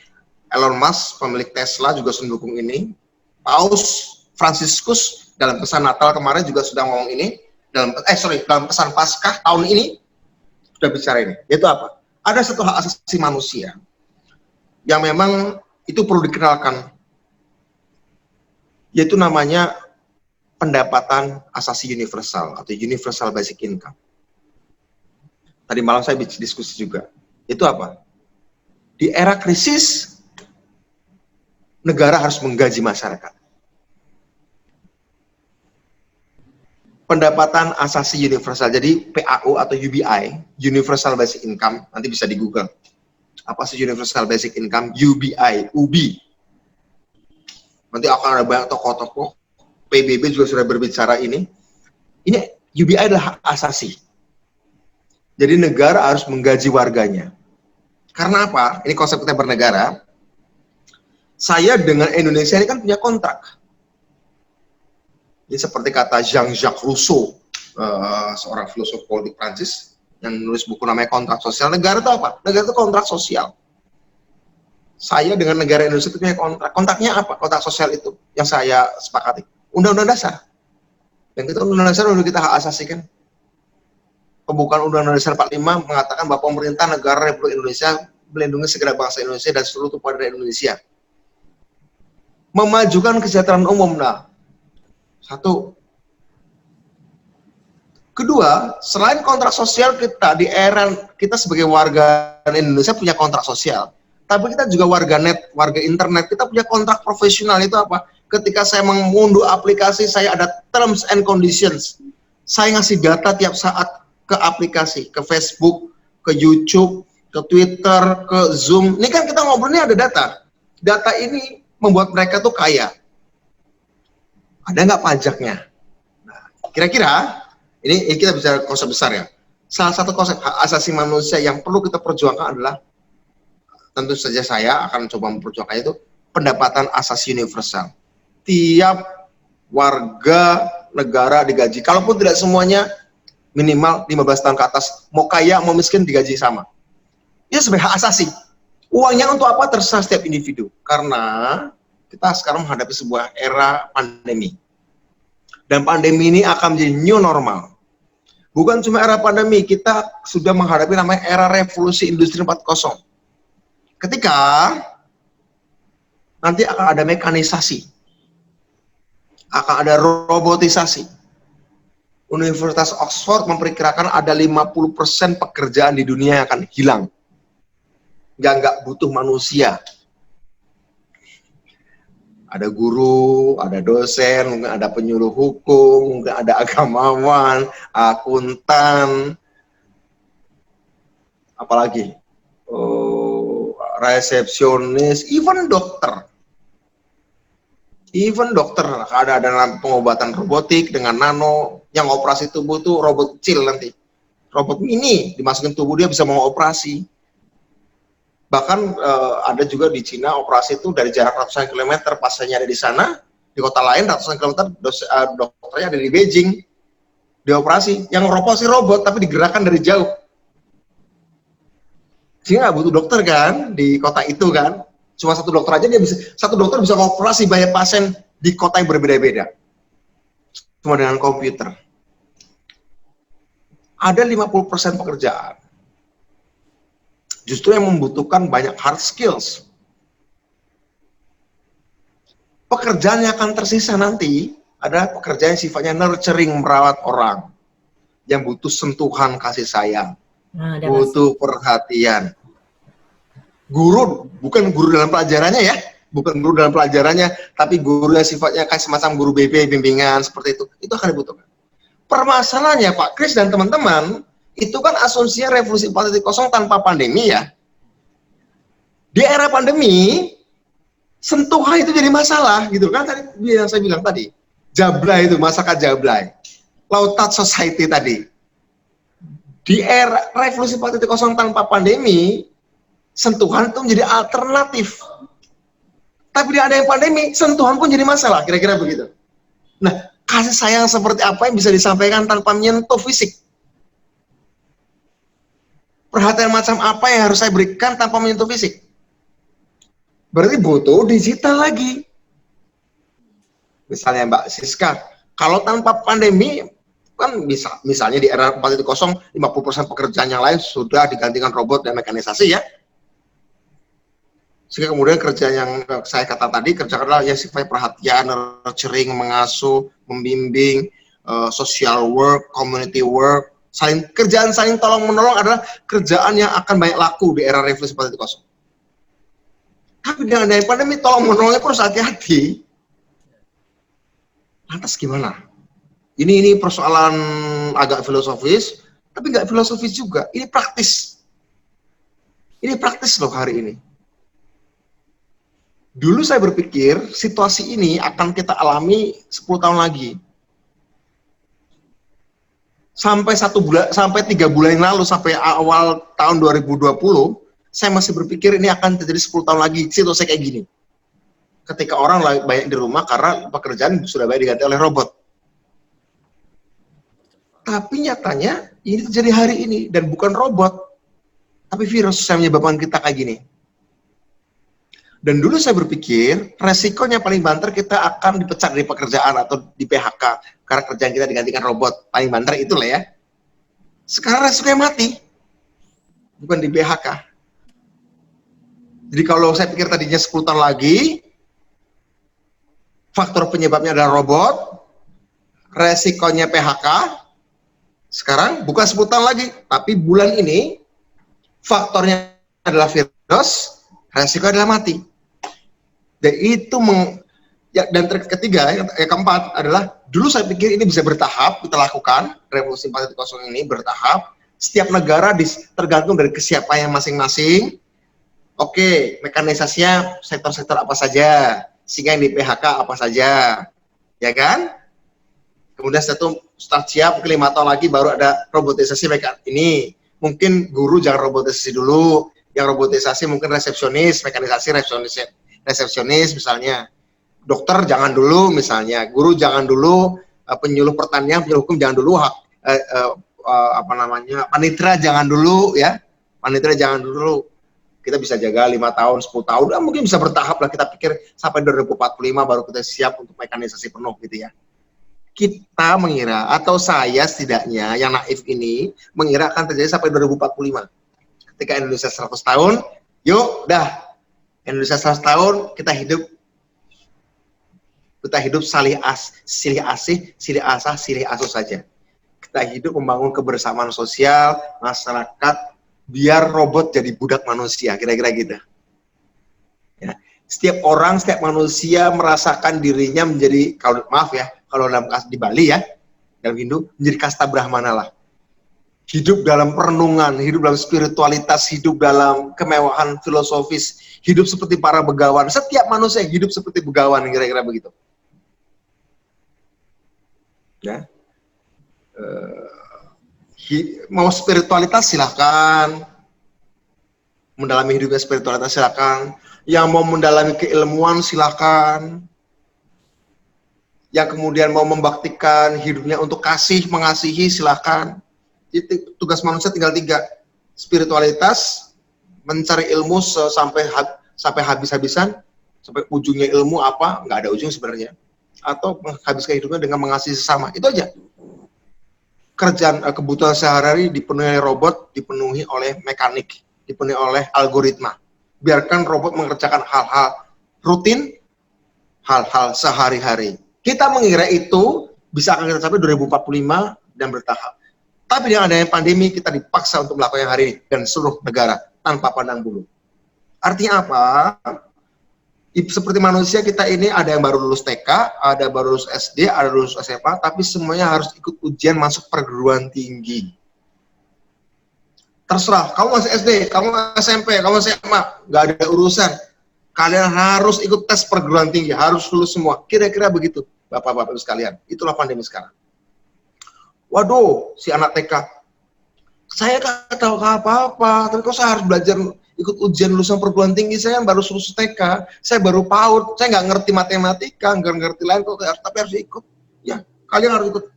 Elon Musk, pemilik Tesla, juga mendukung ini. Paus Fransiskus dalam pesan Natal kemarin juga sudah ngomong ini, dalam pesan Paskah tahun ini sudah bicara ini. Yaitu apa? Ada satu hak asasi manusia yang memang itu perlu dikenalkan, yaitu namanya pendapatan asasi universal atau universal basic income. Tadi malam saya diskusi juga. Itu apa? Di era krisis, negara harus menggaji masyarakat. Pendapatan asasi universal, jadi PAU atau UBI, Universal Basic Income, nanti bisa di Google. Apa sih Universal Basic Income? UBI, UBI. Nanti akan ada banyak tokoh-tokoh, PBB juga sudah berbicara ini. Ini UBI adalah hak asasi. Jadi negara harus menggaji warganya. Karena apa? Ini konsep kita bernegara. Saya dengan Indonesia ini kan punya kontrak. Ini seperti kata Jean-Jacques Rousseau, seorang filosof politik Prancis yang menulis buku namanya Kontrak Sosial. Negara itu apa? Negara itu kontrak sosial. Saya dengan negara Indonesia itu punya kontrak. Kontraknya apa? Kontrak sosial itu yang saya sepakati. Undang-undang dasar. Yang itu undang-undang dasar udah kita hak asasi kan. Pembukaan Undang-Undang Dasar 45 mengatakan bahwa pemerintah negara Republik Indonesia melindungi segala bangsa Indonesia dan seluruh tumpah darah Indonesia. Memajukan kesejahteraan umum. Nah, satu. Kedua, selain kontrak sosial kita di era kita sebagai warga Indonesia punya kontrak sosial, tapi kita juga warga internet, kita punya kontrak profesional. Itu apa? Ketika saya mengunduh aplikasi, saya ada terms and conditions. Saya ngasih data tiap saat ke aplikasi, ke Facebook, ke YouTube, ke Twitter, ke Zoom. Ini kan kita ngobrolnya ada data. Data ini membuat mereka tuh kaya. Ada nggak pajaknya? Nah, kira-kira ini kita bicara konsep besar ya. Salah satu konsep hak asasi manusia yang perlu kita perjuangkan adalah, tentu saja saya akan coba memperjuangkan itu, pendapatan asasi universal. Tiap warga negara digaji. Kalaupun tidak semuanya, minimal 15 tahun ke atas, mau kaya mau miskin digaji sama. Itu sebagai hak asasi. Uangnya untuk apa terserah setiap individu. Karena kita sekarang menghadapi sebuah era pandemi. Dan pandemi ini akan menjadi new normal. Bukan cuma era pandemi, kita sudah menghadapi namanya era revolusi industri 4.0. Ketika nanti akan ada mekanisasi, akan ada robotisasi. Universitas Oxford memperkirakan ada 50% pekerjaan di dunia yang akan hilang. Nggak butuh manusia. Ada guru, ada dosen, mungkin ada penyuluh hukum, mungkin ada agamawan, akuntan, apalagi resepsionis, even dokter. Even dokter, ada dalam pengobatan robotik dengan nano, yang operasi tubuh itu robot kecil nanti. Robot mini, dimasukin tubuh dia bisa mengoperasi. Bahkan ada juga di Cina operasi itu dari jarak ratusan kilometer, pasiennya ada di sana, di kota lain ratusan kilometer, dokternya ada di Beijing, dioperasi. Yang operasi robot tapi digerakkan dari jauh. Sehingga nggak butuh dokter kan di kota itu kan. Cuma satu dokter aja satu dokter bisa mengoperasi banyak pasien di kota yang berbeda-beda. Cuma dengan komputer. Ada 50% pekerjaan justru yang membutuhkan banyak hard skills. Pekerjaan yang akan tersisa nanti adalah pekerjaan yang sifatnya nurturing, merawat orang, yang butuh sentuhan kasih sayang, butuh perhatian. Guru, bukan guru dalam pelajarannya ya, bukan guru dalam pelajarannya, tapi guru yang sifatnya kayak semacam guru BB, bimbingan, seperti itu akan dibutuhkan. Permasalahannya Pak Kris dan teman-teman, itu kan asumsinya revolusi 4.0 tanpa pandemi ya. Di era pandemi, sentuhan itu jadi masalah gitu kan, tadi yang saya bilang tadi. Jablay itu, masyarakat Jablay. Low touch society tadi. Di era revolusi 4.0 tanpa pandemi, sentuhan itu menjadi alternatif. Tapi di ada yang pandemi, sentuhan pun jadi masalah, kira-kira begitu. Nah, kasih sayang seperti apa yang bisa disampaikan tanpa menyentuh fisik? Perhatian macam apa yang harus saya berikan tanpa menyentuh fisik? Berarti butuh digital lagi. Misalnya Mbak Siska, kalau tanpa pandemi kan misalnya di era 4.0 50% pekerjaan yang lain sudah digantikan robot dan mekanisasi ya. Sehingga kemudian kerja yang saya kata tadi, kerja adalah yang sifatnya perhatian, nurturing, mengasuh, membimbing, social work, community work, kerjaan saling tolong menolong adalah kerjaan yang akan banyak laku di era revolusi 4.0. Tapi dengan adanya pandemi tolong menolongnya pun harus hati-hati. Lantas gimana? Ini persoalan agak filosofis, tapi nggak filosofis juga. Ini praktis. Ini praktis loh hari ini. Dulu saya berpikir situasi ini akan kita alami 10 tahun lagi. Sampai 3 bulan yang lalu, sampai awal tahun 2020, saya masih berpikir ini akan terjadi 10 tahun lagi, situasi kayak gini. Ketika orang banyak di rumah karena pekerjaan sudah banyak diganti oleh robot. Tapi nyatanya ini terjadi hari ini, dan bukan robot, tapi virus yang menyebabkan kita kayak gini. Dan dulu saya berpikir, resikonya paling banter kita akan dipecat dari pekerjaan atau di PHK, karena kerjaan kita digantikan robot. Paling banter itulah ya. Sekarang resikonya mati, bukan di PHK. Jadi kalau saya pikir tadinya 10 tahun lagi, faktor penyebabnya adalah robot, resikonya PHK, sekarang bukan 10 tahun lagi, tapi bulan ini, faktornya adalah virus, resiko adalah mati. Dan itu dan ketiga, yang keempat adalah dulu saya pikir ini bisa bertahap kita lakukan revolusi 4.0 ini bertahap. Setiap negara tergantung dari kesiapannya masing-masing. Oke, mekanisasinya sektor-sektor apa saja, sehingga yang di PHK apa saja, ya kan? Kemudian setelah siap mungkin 5 tahun lagi baru ada robotisasi mereka. Ini mungkin guru jangan robotisasi dulu, yang robotisasi mungkin resepsionis, mekanisasi resepsionis misalnya, dokter jangan dulu misalnya, guru jangan dulu, penyuluh pertanian, penyuluh hukum jangan dulu, panitera jangan dulu ya, panitera jangan dulu. Kita bisa jaga 5 tahun, 10 tahun, mungkin bisa bertahap lah, kita pikir sampai 2045 baru kita siap untuk mekanisasi penuh gitu ya. Kita mengira, atau saya setidaknya yang naif ini mengira akan terjadi sampai 2045. Ketika Indonesia 100 tahun, yuk dah Indonesia 100 tahun kita hidup silih asih, silih asah, silih asuh saja. Kita hidup membangun kebersamaan sosial masyarakat, biar robot jadi budak manusia, kira-kira gitu. Ya. Setiap orang, setiap manusia merasakan dirinya menjadi, kalau maaf ya, kalau dalam di Bali ya, dalam Hindu menjadi kasta Brahmana lah. Hidup dalam perenungan, hidup dalam spiritualitas, hidup dalam kemewahan filosofis, hidup seperti para begawan. Setiap manusia hidup seperti begawan, kira-kira begitu. Ya. Mau spiritualitas silahkan, mendalami hidupnya spiritualitas silahkan, yang mau mendalami keilmuan silahkan, yang kemudian mau membaktikan hidupnya untuk mengasihi silahkan. Itu tugas manusia tinggal 3, spiritualitas, mencari ilmu sampai habis-habisan, sampai ujungnya ilmu apa, nggak ada ujung sebenarnya, atau menghabiskan hidupnya dengan mengasihi sesama, itu aja. Kerjaan kebutuhan sehari-hari dipenuhi oleh robot, dipenuhi oleh mekanik, dipenuhi oleh algoritma. Biarkan robot mengerjakan hal-hal rutin, hal-hal sehari-hari. Kita mengira itu bisa akan kita capai 2045 dan bertahap. Tapi dengan adanya pandemi, kita dipaksa untuk melakukan hari ini dan seluruh negara tanpa pandang bulu. Artinya apa? Seperti manusia kita ini ada yang baru lulus TK, ada baru lulus SD, ada lulus SMA, tapi semuanya harus ikut ujian masuk perguruan tinggi. Terserah, kamu masih SD, kamu SMP, kamu SMA, nggak ada urusan. Kalian harus ikut tes perguruan tinggi, harus lulus semua. Kira-kira begitu, Bapak-Bapak sekalian. Itulah pandemi sekarang. Waduh, si anak TK, saya nggak tahu apa-apa, tapi kok saya harus belajar ikut ujian lulusan perguruan tinggi, saya baru lulus TK, saya baru PAUD, saya nggak ngerti matematika, nggak ngerti lain, tapi harus ikut. Ya, kalian harus ikut.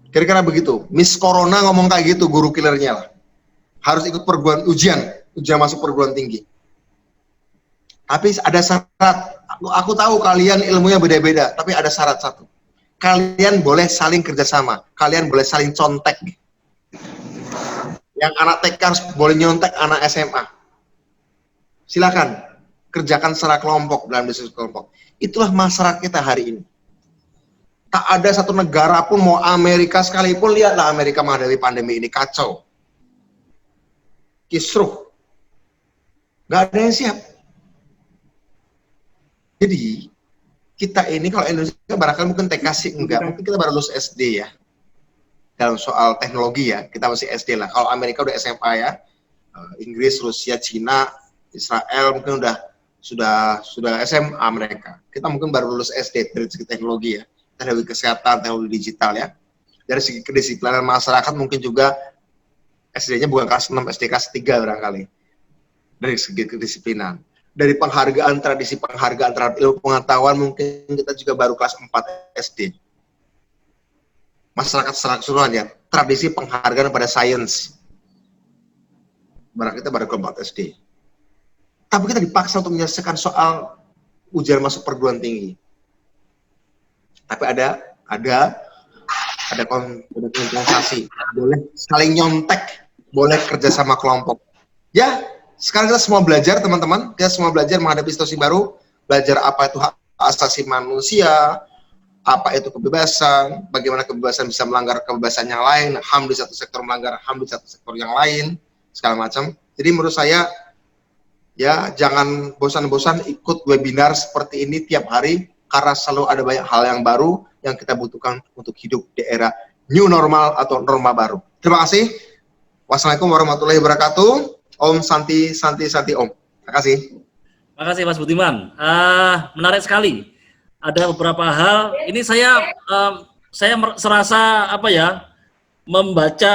Kira-kira begitu. Miss Corona ngomong kayak gitu, guru killernya lah. Harus ikut ujian masuk perguruan tinggi. Tapi ada syarat. Aku tahu kalian ilmunya beda-beda, tapi ada syarat satu. Kalian boleh saling kerjasama. Kalian boleh saling contek. Yang anak TK harus boleh nyontek anak SMA. Silakan kerjakan secara kelompok dalam diskusi kelompok. Itulah masyarakat kita hari ini. Tak ada satu negara pun, mau Amerika sekalipun, lihatlah Amerika menghadapi pandemi ini, kacau. Kisruh. Nggak ada yang siap. Jadi, kita ini kalau Indonesia barangkali mungkin TK sih enggak, mungkin kita baru lulus SD ya. Dalam soal teknologi ya, kita masih SD lah. Kalau Amerika udah SMA ya. Inggris, Rusia, Cina, Israel mungkin sudah SMA mereka. Kita mungkin baru lulus SD dari segi teknologi ya. Teknologi kesehatan, teknologi digital ya. Dari segi kedisiplinan masyarakat mungkin juga SD-nya bukan kelas 6, SD kelas 3 barangkali. Dari segi kedisiplinan. Dari penghargaan, tradisi penghargaan terhadap ilmu pengetahuan mungkin kita juga baru kelas 4 SD. Masyarakat secara keseluruhan ya, tradisi penghargaan pada sains. Kita baru kelas 4 SD. Tapi kita dipaksa untuk menyelesaikan soal ujian masuk perguruan tinggi. Tapi ada kompensasi, boleh saling nyontek, boleh kerja sama kelompok. Ya, sekarang kita semua belajar teman-teman, kita semua belajar menghadapi situasi baru, belajar apa itu hak asasi manusia, apa itu kebebasan, bagaimana kebebasan bisa melanggar kebebasan yang lain, HAM di satu sektor melanggar HAM di satu sektor yang lain, segala macam. Jadi menurut saya, ya jangan bosan-bosan ikut webinar seperti ini tiap hari, karena selalu ada banyak hal yang baru yang kita butuhkan untuk hidup di era new normal atau norma baru. Terima kasih. Wassalamualaikum warahmatullahi wabarakatuh. Om Santi Om. Terima kasih. Terima kasih Mas Budiman. Menarik sekali. Ada beberapa hal. Ini saya serasa membaca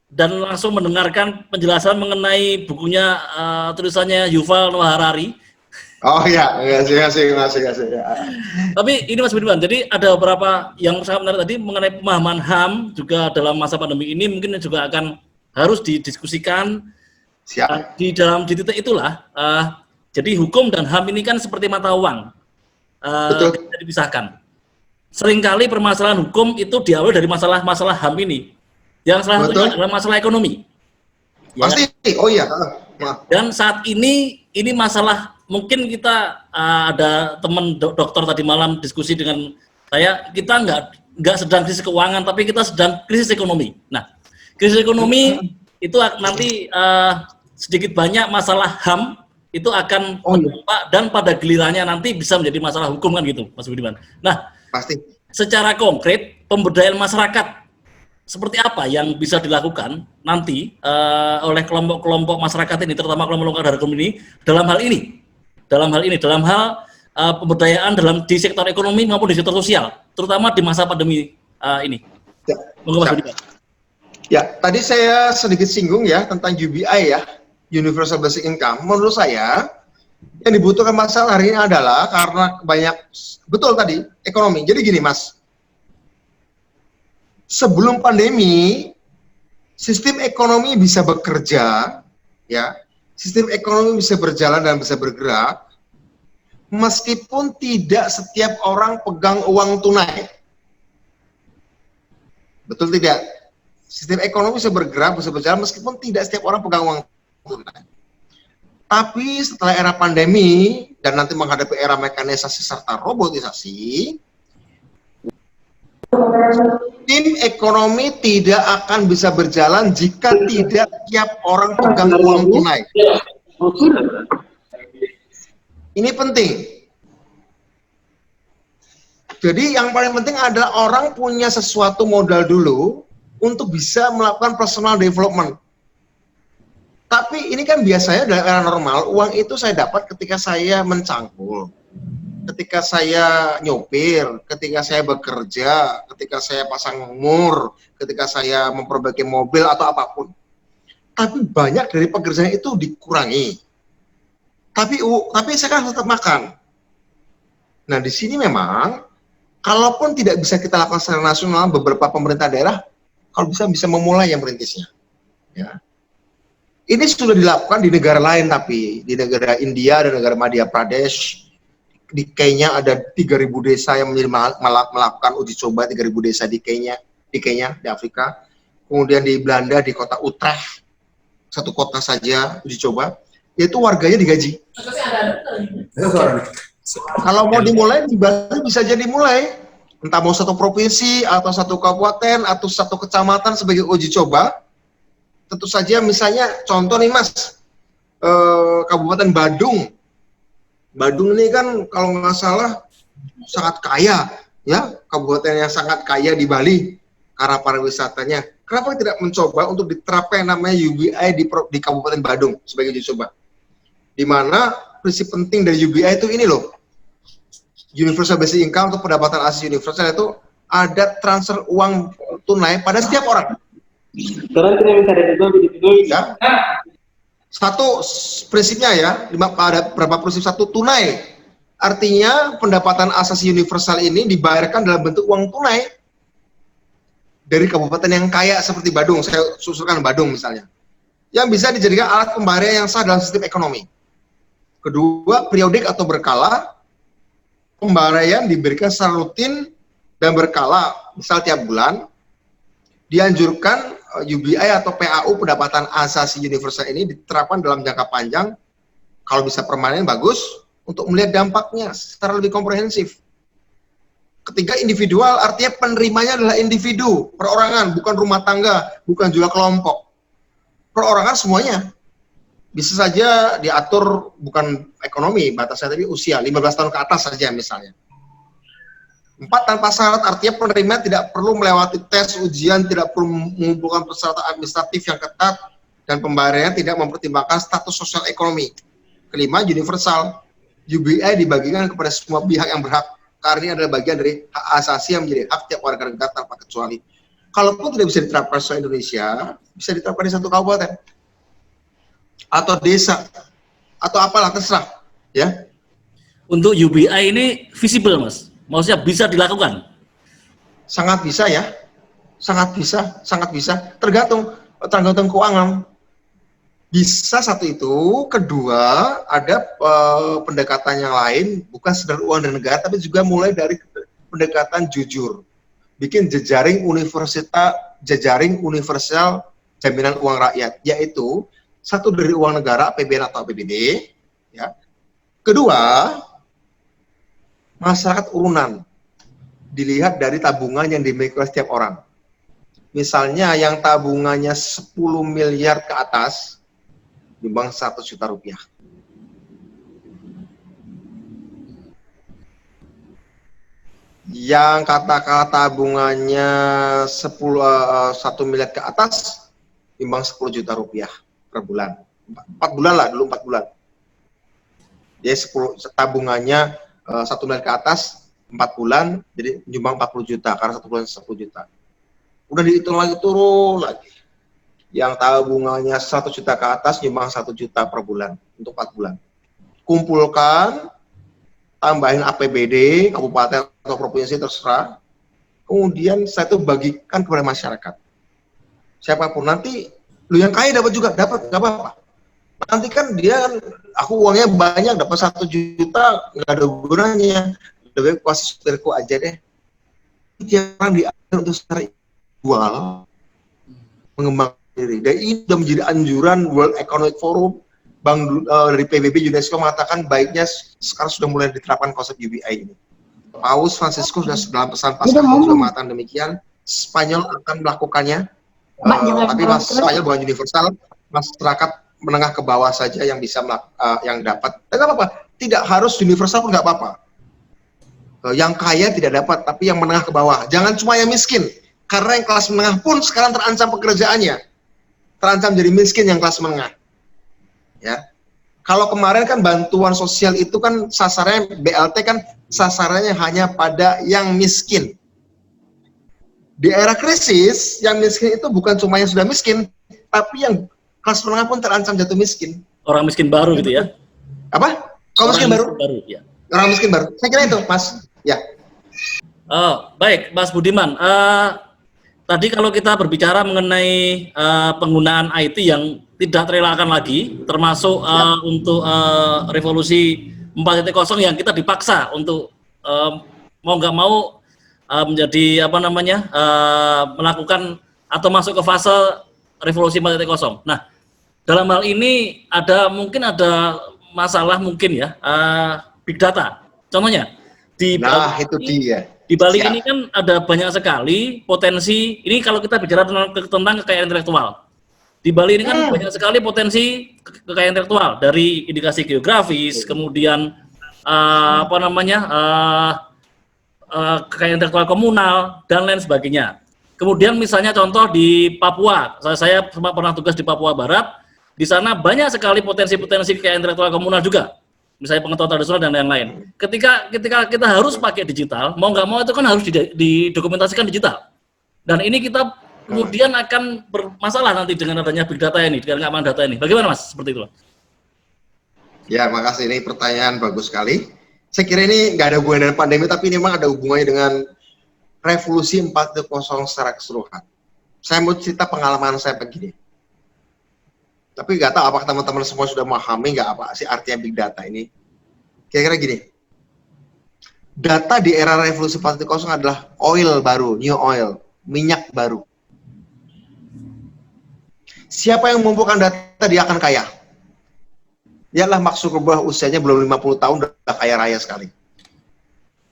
dan langsung mendengarkan penjelasan mengenai bukunya tulisannya Yuval Noah Harari. Oh ya, masih. Ya. Tapi ini Mas Budiman, jadi ada beberapa yang sangat menarik tadi mengenai pemahaman HAM juga dalam masa pandemi ini mungkin juga akan harus didiskusikan. Siap. Di titik itulah, jadi hukum dan HAM ini kan seperti mata uang, tidak dipisahkan. Seringkali permasalahan hukum itu diawali dari masalah HAM ini, yang salah satunya adalah masalah ekonomi. Pasti, ya. Oh iya. Dan saat ini masalah, mungkin kita ada teman dokter tadi malam diskusi dengan saya, kita nggak sedang krisis keuangan, tapi kita sedang krisis ekonomi. Nah, krisis ekonomi itu nanti sedikit banyak masalah HAM itu akan berdampak dan pada gilirannya nanti bisa menjadi masalah hukum kan gitu, Mas Budiman. Nah, pasti. Secara konkret pemberdayaan masyarakat seperti apa yang bisa dilakukan nanti oleh kelompok-kelompok masyarakat ini, terutama kelompok-kelompok dari hukum ini dalam hal pemberdayaan di sektor ekonomi maupun di sektor sosial, terutama di masa pandemi ini. Ya. Monggo Mas Budiman. Ya, tadi saya sedikit singgung ya tentang UBI ya, Universal Basic Income. Menurut saya yang dibutuhkan masalah hari ini adalah karena betul tadi ekonomi. Jadi gini Mas, sebelum pandemi sistem ekonomi bisa bekerja, ya, sistem ekonomi bisa berjalan dan bisa bergerak, meskipun tidak setiap orang pegang uang tunai. Betul tidak? Sistem ekonomi bisa bergerak, bisa berjalan meskipun tidak setiap orang pegang uang tunai. Tapi setelah era pandemi dan nanti menghadapi era mekanisasi serta robotisasi, sistem ekonomi tidak akan bisa berjalan jika tidak tiap orang pegang uang tunai. Ini penting. Jadi yang paling penting adalah orang punya sesuatu modal dulu untuk bisa melakukan personal development. Tapi ini kan biasanya dalam era normal, uang itu saya dapat ketika saya mencangkul, ketika saya nyopir, ketika saya bekerja, ketika saya pasang mur, ketika saya memperbaiki mobil atau apapun. Tapi banyak dari pekerjaan itu dikurangi. Tapi saya kan tetap makan. Nah di sini memang, kalaupun tidak bisa kita lakukan secara nasional, beberapa pemerintah daerah kalau bisa memulai yang merintisnya. Ya. Ini sudah dilakukan di negara lain, tapi di negara India dan negara Madhya Pradesh, di Kenya ada 3.000 desa yang melakukan uji coba, 3.000 desa di Kenya, di Afrika. Kemudian di Belanda, di kota Utrecht, satu kota saja uji coba, yaitu warganya digaji. Kalau mau dimulai di Bali bisa jadi mulai, entah mau satu provinsi atau satu kabupaten atau satu kecamatan sebagai uji coba. Tentu saja misalnya contoh nih Mas, Kabupaten Badung. Badung ini kan kalau nggak salah sangat kaya, ya, kabupaten yang sangat kaya di Bali karena pariwisatanya. Kenapa tidak mencoba untuk diterapkan namanya UBI di Kabupaten Badung sebagai uji coba? Di mana prinsip penting dari UBI itu ini loh, Universal Basic Income atau pendapatan asas universal, itu ada transfer uang tunai pada setiap orang. Ya. Satu prinsipnya ya, ada berapa prinsip? Satu, tunai. Artinya pendapatan asasi universal ini dibayarkan dalam bentuk uang tunai dari kabupaten yang kaya seperti Badung. Saya susulkan Badung misalnya, yang bisa dijadikan alat pembayaran yang sah dalam sistem ekonomi. Kedua, periodik atau berkala. Pembayaran diberikan secara rutin dan berkala, misal tiap bulan. Dianjurkan UBI atau PAU, pendapatan asasi universal ini diterapkan dalam jangka panjang, kalau bisa permanen bagus, untuk melihat dampaknya secara lebih komprehensif. Ketiga, individual, artinya penerimanya adalah individu, perorangan, bukan rumah tangga, bukan juga kelompok. Perorangan semuanya. Bisa saja diatur bukan ekonomi, batasnya tapi usia, 15 tahun ke atas saja misalnya. 4, tanpa syarat, artinya penerima tidak perlu melewati tes, ujian, tidak perlu mengumpulkan persyaratan administratif yang ketat, dan pembayarannya tidak mempertimbangkan status sosial ekonomi. Kelima, universal. UBI dibagikan kepada semua pihak yang berhak, karena ini adalah bagian dari hak asasi yang menjadi hak tiap warga negara tanpa kecuali. Kalaupun tidak bisa diterapkan di Indonesia, bisa diterapkan di satu kabupaten, atau desa, atau apalah, terserah. Ya. Untuk UBI ini visible, Mas? Maksudnya bisa dilakukan? Sangat bisa ya, sangat bisa. Tergantung keuangan. Bisa satu itu. Kedua, ada pendekatan yang lain, bukan sekedar uang dari negara, tapi juga mulai dari pendekatan jujur. Bikin jejaring universal jaminan uang rakyat, yaitu satu dari uang negara, APBN atau APBD. Ya. Kedua, masyarakat urunan, dilihat dari tabungan yang dimiliki oleh setiap orang. Misalnya yang tabungannya 10 miliar ke atas, nyumbang 100 juta rupiah. Yang katakanlah tabungannya 1 miliar ke atas, nyumbang 10 juta rupiah per bulan. 4 bulan lah, dulu 4 bulan. Jadi tabungannya 1 miliar ke atas, 4 bulan, jadi nyumbang 40 juta, karena 1 bulan 10 juta. Udah dihitung lagi, turun lagi. Yang tabungannya 100 juta ke atas, nyumbang 1 juta per bulan, untuk 4 bulan. Kumpulkan, tambahin APBD, kabupaten atau provinsi, terserah. Kemudian saya itu bagikan kepada masyarakat. Siapapun, nanti, lu yang kaya dapat juga, dapat, nggak apa-apa. Nanti kan dia, aku uangnya banyak, dapat 1 juta, nggak ada gunanya. Lebih kuasa supirku aja deh. Tiap orang diatur untuk secara jual, mengembangkan diri. Dan ini sudah menjadi anjuran World Economic Forum, dari PBB, UNESCO mengatakan baiknya sekarang sudah mulai diterapkan konsep UBI ini. Paus Franciscus sudah dalam pesan Paskah sudah mengatakan demikian. Spanyol akan melakukannya, tapi Spanyol bukan universal, masyarakat menengah ke bawah saja yang bisa yang dapat. Dan nggak apa-apa, tidak harus universal pun nggak apa-apa. Yang kaya tidak dapat, tapi yang menengah ke bawah. Jangan cuma yang miskin, karena yang kelas menengah pun sekarang terancam pekerjaannya, terancam jadi miskin yang kelas menengah. Ya, kalau kemarin kan bantuan sosial itu kan sasarannya, BLT kan sasarannya hanya pada yang miskin. Di era krisis, yang miskin itu bukan cuma yang sudah miskin, tapi yang kelas menengah pun terancam jatuh miskin. Orang miskin baru gitu ya? Apa? Kalau miskin baru? Ya. Orang miskin baru. Saya kira itu, Mas. Ya. Oh, baik, Mas Budiman. Tadi kalau kita berbicara mengenai penggunaan IT yang tidak terelakkan lagi, termasuk untuk revolusi 4.0 yang kita dipaksa untuk mau nggak mau menjadi apa namanya melakukan atau masuk ke fase revolusi 4.0. Nah, dalam hal ini mungkin ada masalah mungkin ya big data. Contohnya di itu dia. Di Bali ini kan ada banyak sekali potensi. Ini kalau kita bicara tentang kekayaan intelektual. Di Bali ini kan banyak sekali potensi kekayaan intelektual dari indikasi geografis, kemudian apa namanya kekayaan intelektual komunal dan lain sebagainya. Kemudian misalnya contoh di Papua, saya pernah tugas di Papua Barat. Di sana banyak sekali potensi-potensi kekayaan intelektual komunal juga. Misalnya pengetahuan tradisional dan lain-lain. Ketika kita harus pakai digital, mau nggak mau itu kan harus didokumentasikan digital. Dan ini kita kemudian akan bermasalah nanti dengan adanya big data ini, dengan keamanan data ini. Bagaimana Mas? Seperti itu. Ya, makasih. Ini pertanyaan bagus sekali. Saya kira ini nggak ada hubungan dengan pandemi, tapi ini memang ada hubungannya dengan revolusi 4.0 secara keseluruhan. Saya mau cerita pengalaman saya begini. Tapi nggak tahu apakah teman-teman semua sudah memahami nggak apa sih artinya big data ini. Kira-kira gini, data di era revolusi 4.0 adalah oil baru, new oil, minyak baru. Siapa yang mengumpulkan data dia akan kaya. Dialah Mark Zuckerberg, usianya belum 50 tahun sudah kaya raya sekali.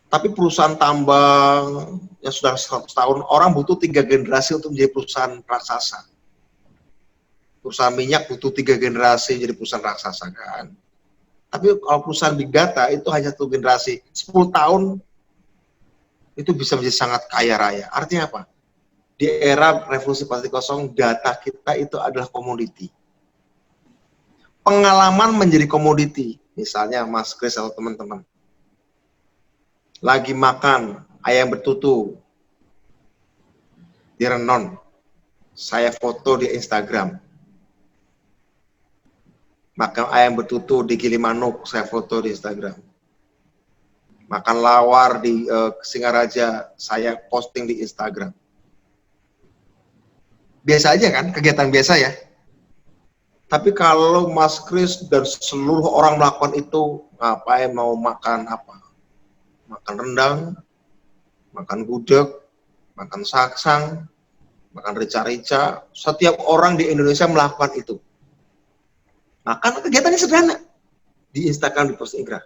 Tapi perusahaan tambang yang sudah 100 tahun, orang butuh 3 generasi untuk menjadi perusahaan raksasa. Perusahaan minyak butuh 3 generasi jadi perusahaan raksasa kan. Tapi kalau perusahaan big data itu hanya 1 generasi, 10 tahun itu bisa menjadi sangat kaya raya. Artinya apa? Di era revolusi 4.0 data kita itu adalah komoditi. Pengalaman menjadi komoditi. Misalnya Mas Kris atau teman-teman lagi makan ayam betutu di Renon, saya foto di Instagram. Makan ayam betutu di Gilimanuk, saya foto di Instagram. Makan lawar di Singaraja, saya posting di Instagram. Biasa aja kan, kegiatan biasa ya. Tapi kalau Mas Kris dan seluruh orang melakukan itu, ngapain mau makan apa? Makan rendang, makan gudeg, makan saksang, makan rica-rica. Setiap orang di Indonesia melakukan itu. Nah, kan kegiatannya sederhana. Di Instagram, di post Instagram.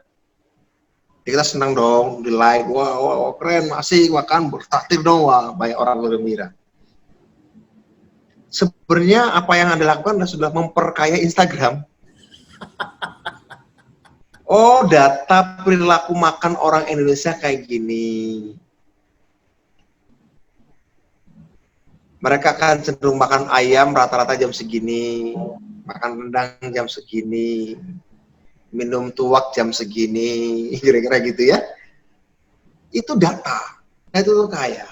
Kita senang dong, di like, wah, keren, masih makan, bertaktir dong, wah, banyak orang bergembira. Sebenarnya apa yang Anda lakukan sudah memperkaya Instagram. Oh, data perilaku makan orang Indonesia kayak gini. Mereka akan cenderung makan ayam rata-rata jam segini, makan rendang jam segini, minum tuak jam segini, kira-kira gitu ya. Itu data, itu tuh kaya.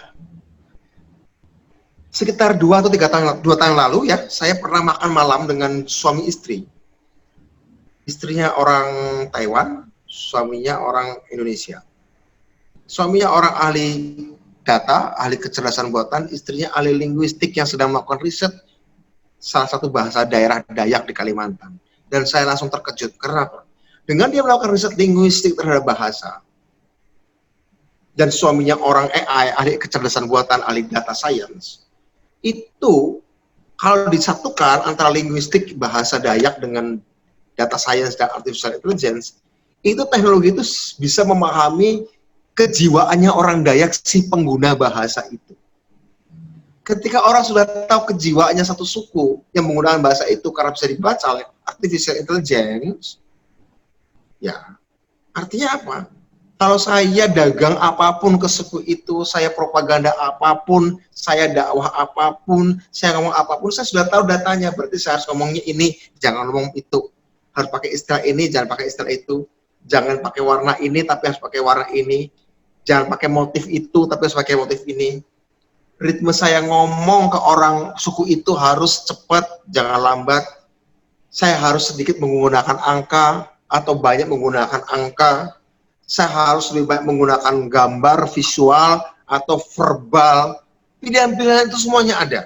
Sekitar 2 atau 3 tahun lalu ya, saya pernah makan malam dengan suami istri. Istrinya orang Taiwan, suaminya orang Indonesia. Suaminya orang ahli data, ahli kecerdasan buatan, istrinya ahli linguistik yang sedang melakukan riset salah satu bahasa daerah Dayak di Kalimantan. Dan saya langsung terkejut. Kenapa? Dengan dia melakukan riset linguistik terhadap bahasa, dan suaminya orang AI, ahli kecerdasan buatan, ahli data science, itu kalau disatukan antara linguistik bahasa Dayak dengan data science dan artificial intelligence, itu teknologi itu bisa memahami kejiwaannya orang Dayak si pengguna bahasa itu. Ketika orang sudah tahu kejiwaannya satu suku yang menggunakan bahasa itu karena bisa dibaca oleh artificial intelligence, ya artinya apa? Kalau saya dagang apapun ke suku itu, saya propaganda apapun, saya dakwah apapun, saya ngomong apapun, saya sudah tahu datanya. Berarti saya harus ngomongnya ini, jangan ngomong itu. Harus pakai istilah ini, jangan pakai istilah itu. Jangan pakai warna ini, tapi harus pakai warna ini. Jangan pakai motif itu, tapi harus pakai motif ini. Ritme saya ngomong ke orang suku itu harus cepat, jangan lambat. Saya harus sedikit menggunakan angka atau banyak menggunakan angka. Saya harus lebih banyak menggunakan gambar, visual, atau verbal. Pilihan-pilihan itu semuanya ada.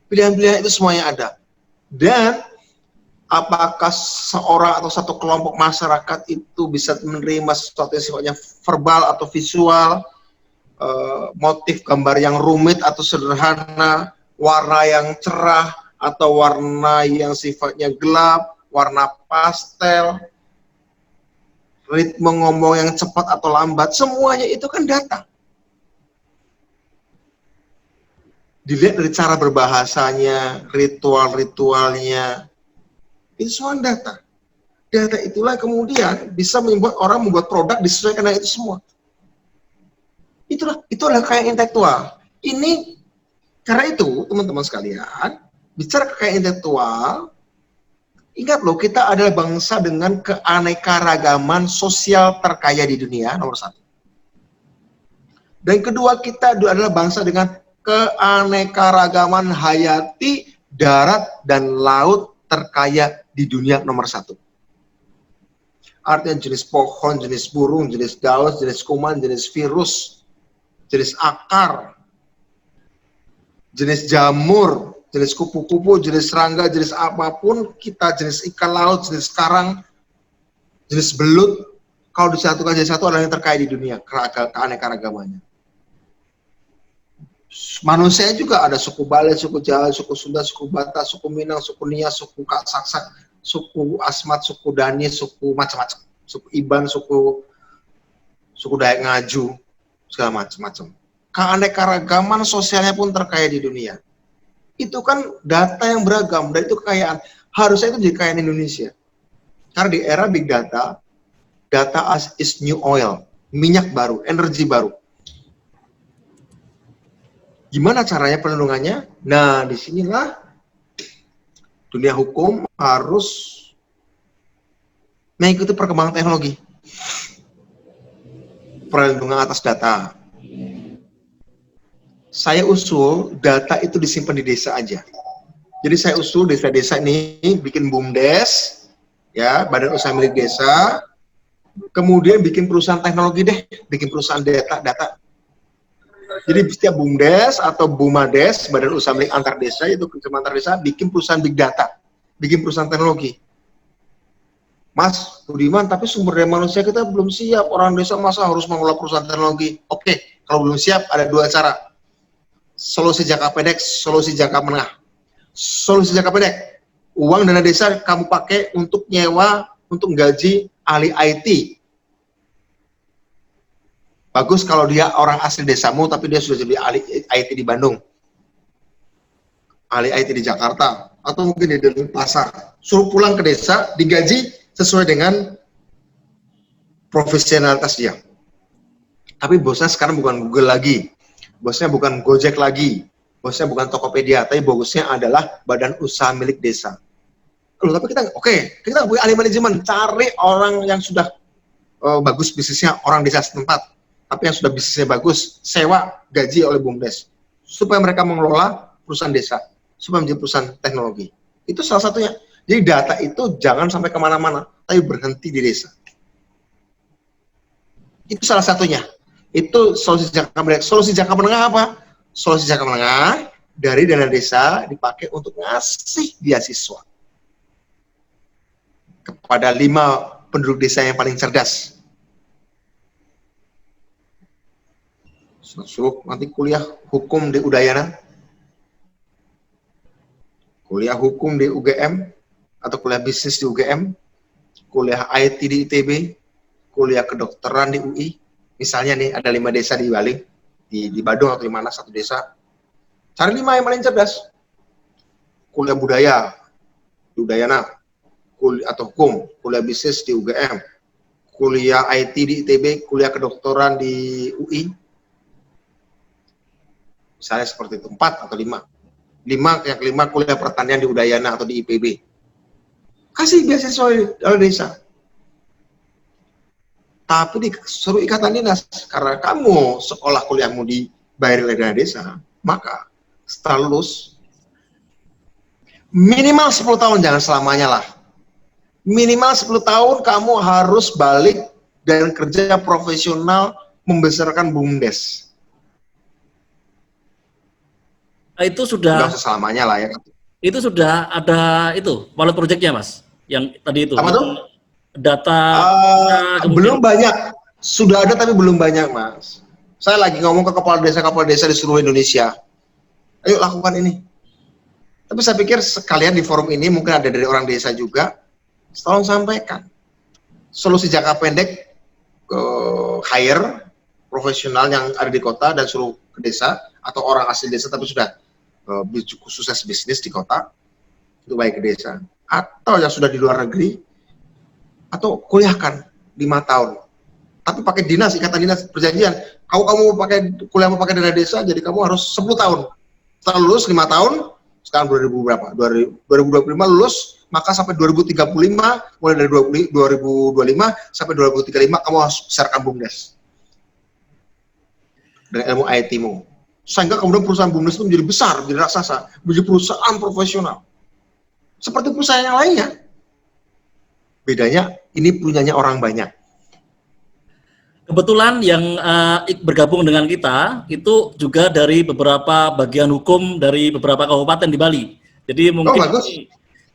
Pilihan-pilihan itu semuanya ada. Dan apakah seorang atau satu kelompok masyarakat itu bisa menerima sesuatu yang sifatnya verbal atau visual, motif gambar yang rumit atau sederhana, warna yang cerah atau warna yang sifatnya gelap, warna pastel, ritme ngomong yang cepat atau lambat, semuanya itu kan data. Dilihat dari cara berbahasanya, ritual-ritualnya, itu semua data. Data itulah kemudian bisa membuat orang membuat produk disesuaikan dengan itu semua. Itu adalah kekayaan intelektual. Ini karena itu teman-teman sekalian, bicara kekayaan intelektual, ingat loh, kita adalah bangsa dengan keanekaragaman sosial terkaya di dunia, nomor satu. Dan kedua, kita adalah bangsa dengan keanekaragaman hayati darat dan laut terkaya di dunia, nomor satu. Artinya jenis pohon, jenis burung, jenis daun, jenis kuman, jenis virus, jenis akar, jenis jamur, jenis kupu-kupu, jenis serangga, jenis apapun, kita jenis ikan laut, jenis karang, jenis belut, kalau disatukan jadi satu adalah yang terkaya di dunia, keanekaragamannya. Manusia juga ada suku Bali, suku Jawa, suku Sunda, suku Batak, suku Minang, suku Nia, suku Saksak, suku Asmat, suku Dani, suku macam-macam, suku Iban, suku Dayak Ngaju, segala macam-macam. Keanekaragaman sosialnya pun terkaya di dunia. Itu kan data yang beragam, dan itu kekayaan. Harusnya itu jadi kekayaan Indonesia. Karena di era big data, data is new oil, minyak baru, energi baru. Gimana caranya perlindungannya? Nah, disinilah dunia hukum harus mengikuti perkembangan teknologi. Perlindungan atas data. Saya usul data itu disimpan di desa aja. Jadi saya usul desa-desa ini bikin BUMDes, ya, badan usaha milik desa, kemudian bikin perusahaan teknologi deh, bikin perusahaan data. Jadi setiap BUMDes atau BUMADes, badan usaha milik antar desa, itu kecamatan antar desa, bikin perusahaan big data, bikin perusahaan teknologi. Mas Budiman, tapi sumber daya manusia kita belum siap, orang desa masa harus mengelola perusahaan teknologi? Oke, kalau belum siap ada dua cara. Solusi jangka pendek, solusi jangka menengah. Solusi jangka pendek, uang dana desa kamu pakai untuk nyewa, untuk gaji ahli IT. Bagus kalau dia orang asli desamu, tapi dia sudah jadi ahli IT di Bandung, ahli IT di Jakarta, atau mungkin di Denpasar. Suruh pulang ke desa, digaji sesuai dengan profesionalitas dia. Tapi bosnya sekarang bukan Google lagi, bosnya bukan Gojek lagi, bosnya bukan Tokopedia, tapi bosnya adalah badan usaha milik desa. Loh, tapi kita kita punya ahli manajemen, cari orang yang sudah bagus bisnisnya, orang desa setempat, tapi yang sudah bisnisnya bagus, sewa, gaji oleh BUMDes, supaya mereka mengelola perusahaan desa, supaya menjadi perusahaan teknologi. Itu salah satunya. Jadi data itu jangan sampai kemana-mana, tapi berhenti di desa. Itu salah satunya. Itu solusi jangka pendek. Solusi jangka menengah apa? Solusi jangka menengah dari dana desa dipakai untuk ngasih beasiswa kepada 5 penduduk desa yang paling cerdas. Suruh nanti kuliah hukum di Udayana, kuliah hukum di UGM, atau kuliah bisnis di UGM, kuliah IT di ITB, kuliah kedokteran di UI. Misalnya nih, ada 5 desa di Bali, di Badung atau di mana satu desa. Cari 5 yang paling cerdas. Kuliah budaya di Udayana, kuliah atau hukum, kuliah bisnis di UGM, kuliah IT di ITB, kuliah kedokteran di UI. Misalnya seperti itu, 4 atau 5. Yang kelima kuliah pertanian di Udayana atau di IPB. Kasih beasiswa oleh desa. Tapi disuruh ikatan dinas, karena kamu sekolah kuliahmu dibayar oleh dana desa, maka setelah lulus, minimal 10 tahun, jangan selamanya lah. Minimal 10 tahun kamu harus balik dan kerja profesional membesarkan BUMDes. Itu sudah nggak usah selamanya lah ya. Itu sudah ada itu pilot projectnya Mas, yang tadi itu. Apa tuh? Data kemudian Belum banyak, sudah ada tapi belum banyak Mas. Saya lagi ngomong ke kepala desa di seluruh Indonesia. Ayo lakukan ini. Tapi saya pikir sekalian di forum ini mungkin ada dari orang desa juga, tolong sampaikan solusi jangka pendek, hire profesional yang ada di kota dan suruh ke desa, atau orang asli desa tapi sudah sukses bisnis di kota, itu baik ke desa, atau yang sudah di luar negeri, atau kuliahkan 5 tahun. Tapi pakai dinas, ikatan dinas, perjanjian. Kalau kamu mau pakai kuliah mau pakai dana desa, jadi kamu harus 10 tahun. Setelah lulus 5 tahun, sekarang 2000 berapa? 2025 lulus, maka sampai 2035, mulai dari 2025 sampai 2035 kamu harus serahkan BUMDes dengan ilmu IT-mu. Sehingga kemudian perusahaan BUMDes itu menjadi besar, menjadi raksasa, menjadi perusahaan profesional. Seperti perusahaan yang lainnya. Bedanya, ini punyanya orang banyak. kebetulan yang bergabung dengan kita itu juga dari beberapa bagian hukum dari beberapa kabupaten di Bali. Jadi mungkin ini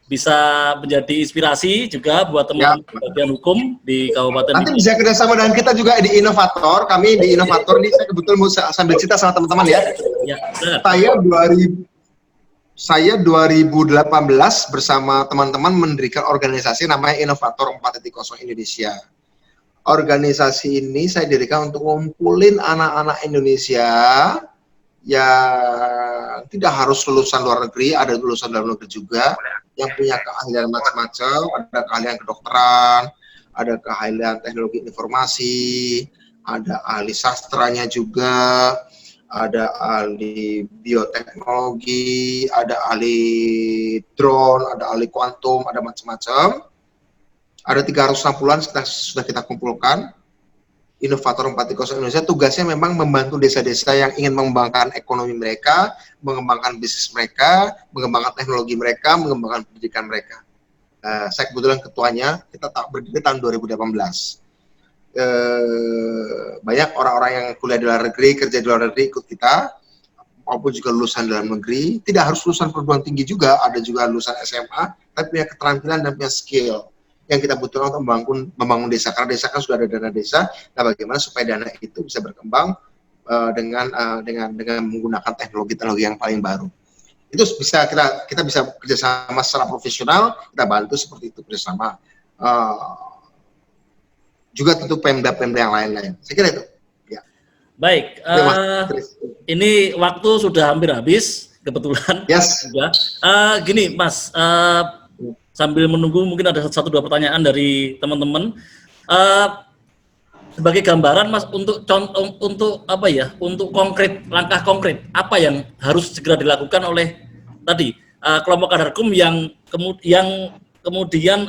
bisa menjadi inspirasi juga buat teman-teman bagian hukum di kabupaten. Nanti bisa kerjasama dengan kita juga di Inovator. Kami di Inovator ini saya kebetulan mau sambil cerita sama teman-teman ya. Saya 2018 bersama teman-teman mendirikan organisasi namanya Inovator 4.0 Indonesia. Organisasi ini saya dirikan untuk ngumpulin anak-anak Indonesia yang tidak harus lulusan luar negeri, ada lulusan dalam negeri juga, yang punya keahlian macam-macam, ada keahlian kedokteran, ada keahlian teknologi informasi, ada ahli sastranya juga, ada ahli bioteknologi, ada ahli drone, ada ahli kuantum, ada macam-macam. Ada 360-an sudah kita kumpulkan. Inovator 4.0 Indonesia tugasnya memang membantu desa-desa yang ingin mengembangkan ekonomi mereka, mengembangkan bisnis mereka, mengembangkan teknologi mereka, mengembangkan pendidikan mereka. Saya kebetulan ketuanya, kita berdiri tahun 2018. Banyak orang-orang yang kuliah di luar negeri, kerja di luar negeri ikut kita, maupun juga lulusan dalam negeri. Tidak harus lulusan perguruan tinggi juga, ada juga lulusan SMA, tapi punya keterampilan dan punya skill yang kita butuhkan untuk membangun desa. Karena desa kan sudah ada dana desa, nah bagaimana supaya dana itu bisa berkembang dengan menggunakan teknologi-teknologi yang paling baru. Itu bisa kita bisa kerjasama secara profesional, kita bantu seperti itu kerjasama. Juga tentu Pemda-Pemda yang lain-lain. Saya kira itu. Ya. Baik, ini waktu sudah hampir habis kebetulan. Yes. Gini Mas, sambil menunggu mungkin ada 1-2 pertanyaan dari teman-teman. Sebagai gambaran Mas, untuk apa ya? Untuk langkah konkret apa yang harus segera dilakukan oleh tadi kelompok Kadarkum yang kemudian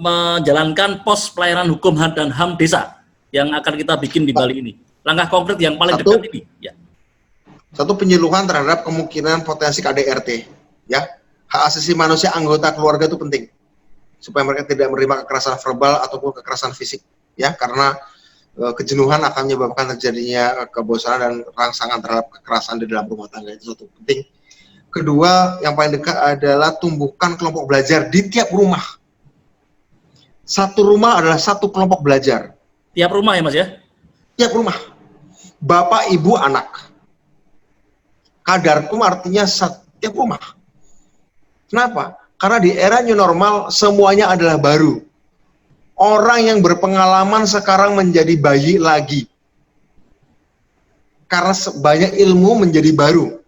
menjalankan pos pelayanan hukum dan HAM desa yang akan kita bikin di Bali ini. Langkah konkret yang paling dekat ini. Ya. Satu, penyuluhan terhadap kemungkinan potensi KDRT, ya. Hak asasi manusia anggota keluarga itu penting supaya mereka tidak menerima kekerasan verbal ataupun kekerasan fisik, ya, karena kejenuhan akan menyebabkan terjadinya kebosanan dan rangsangan terhadap kekerasan di dalam rumah tangga. Itu satu penting. Kedua, yang paling dekat adalah tumbuhkan kelompok belajar di tiap rumah. Satu rumah adalah satu kelompok belajar. Tiap rumah ya Mas ya? Tiap rumah. Bapak, ibu, anak. Kadarkum artinya setiap rumah. Kenapa? Karena di era new normal semuanya adalah baru. Orang yang berpengalaman sekarang menjadi bayi lagi. Karena banyak ilmu menjadi baru.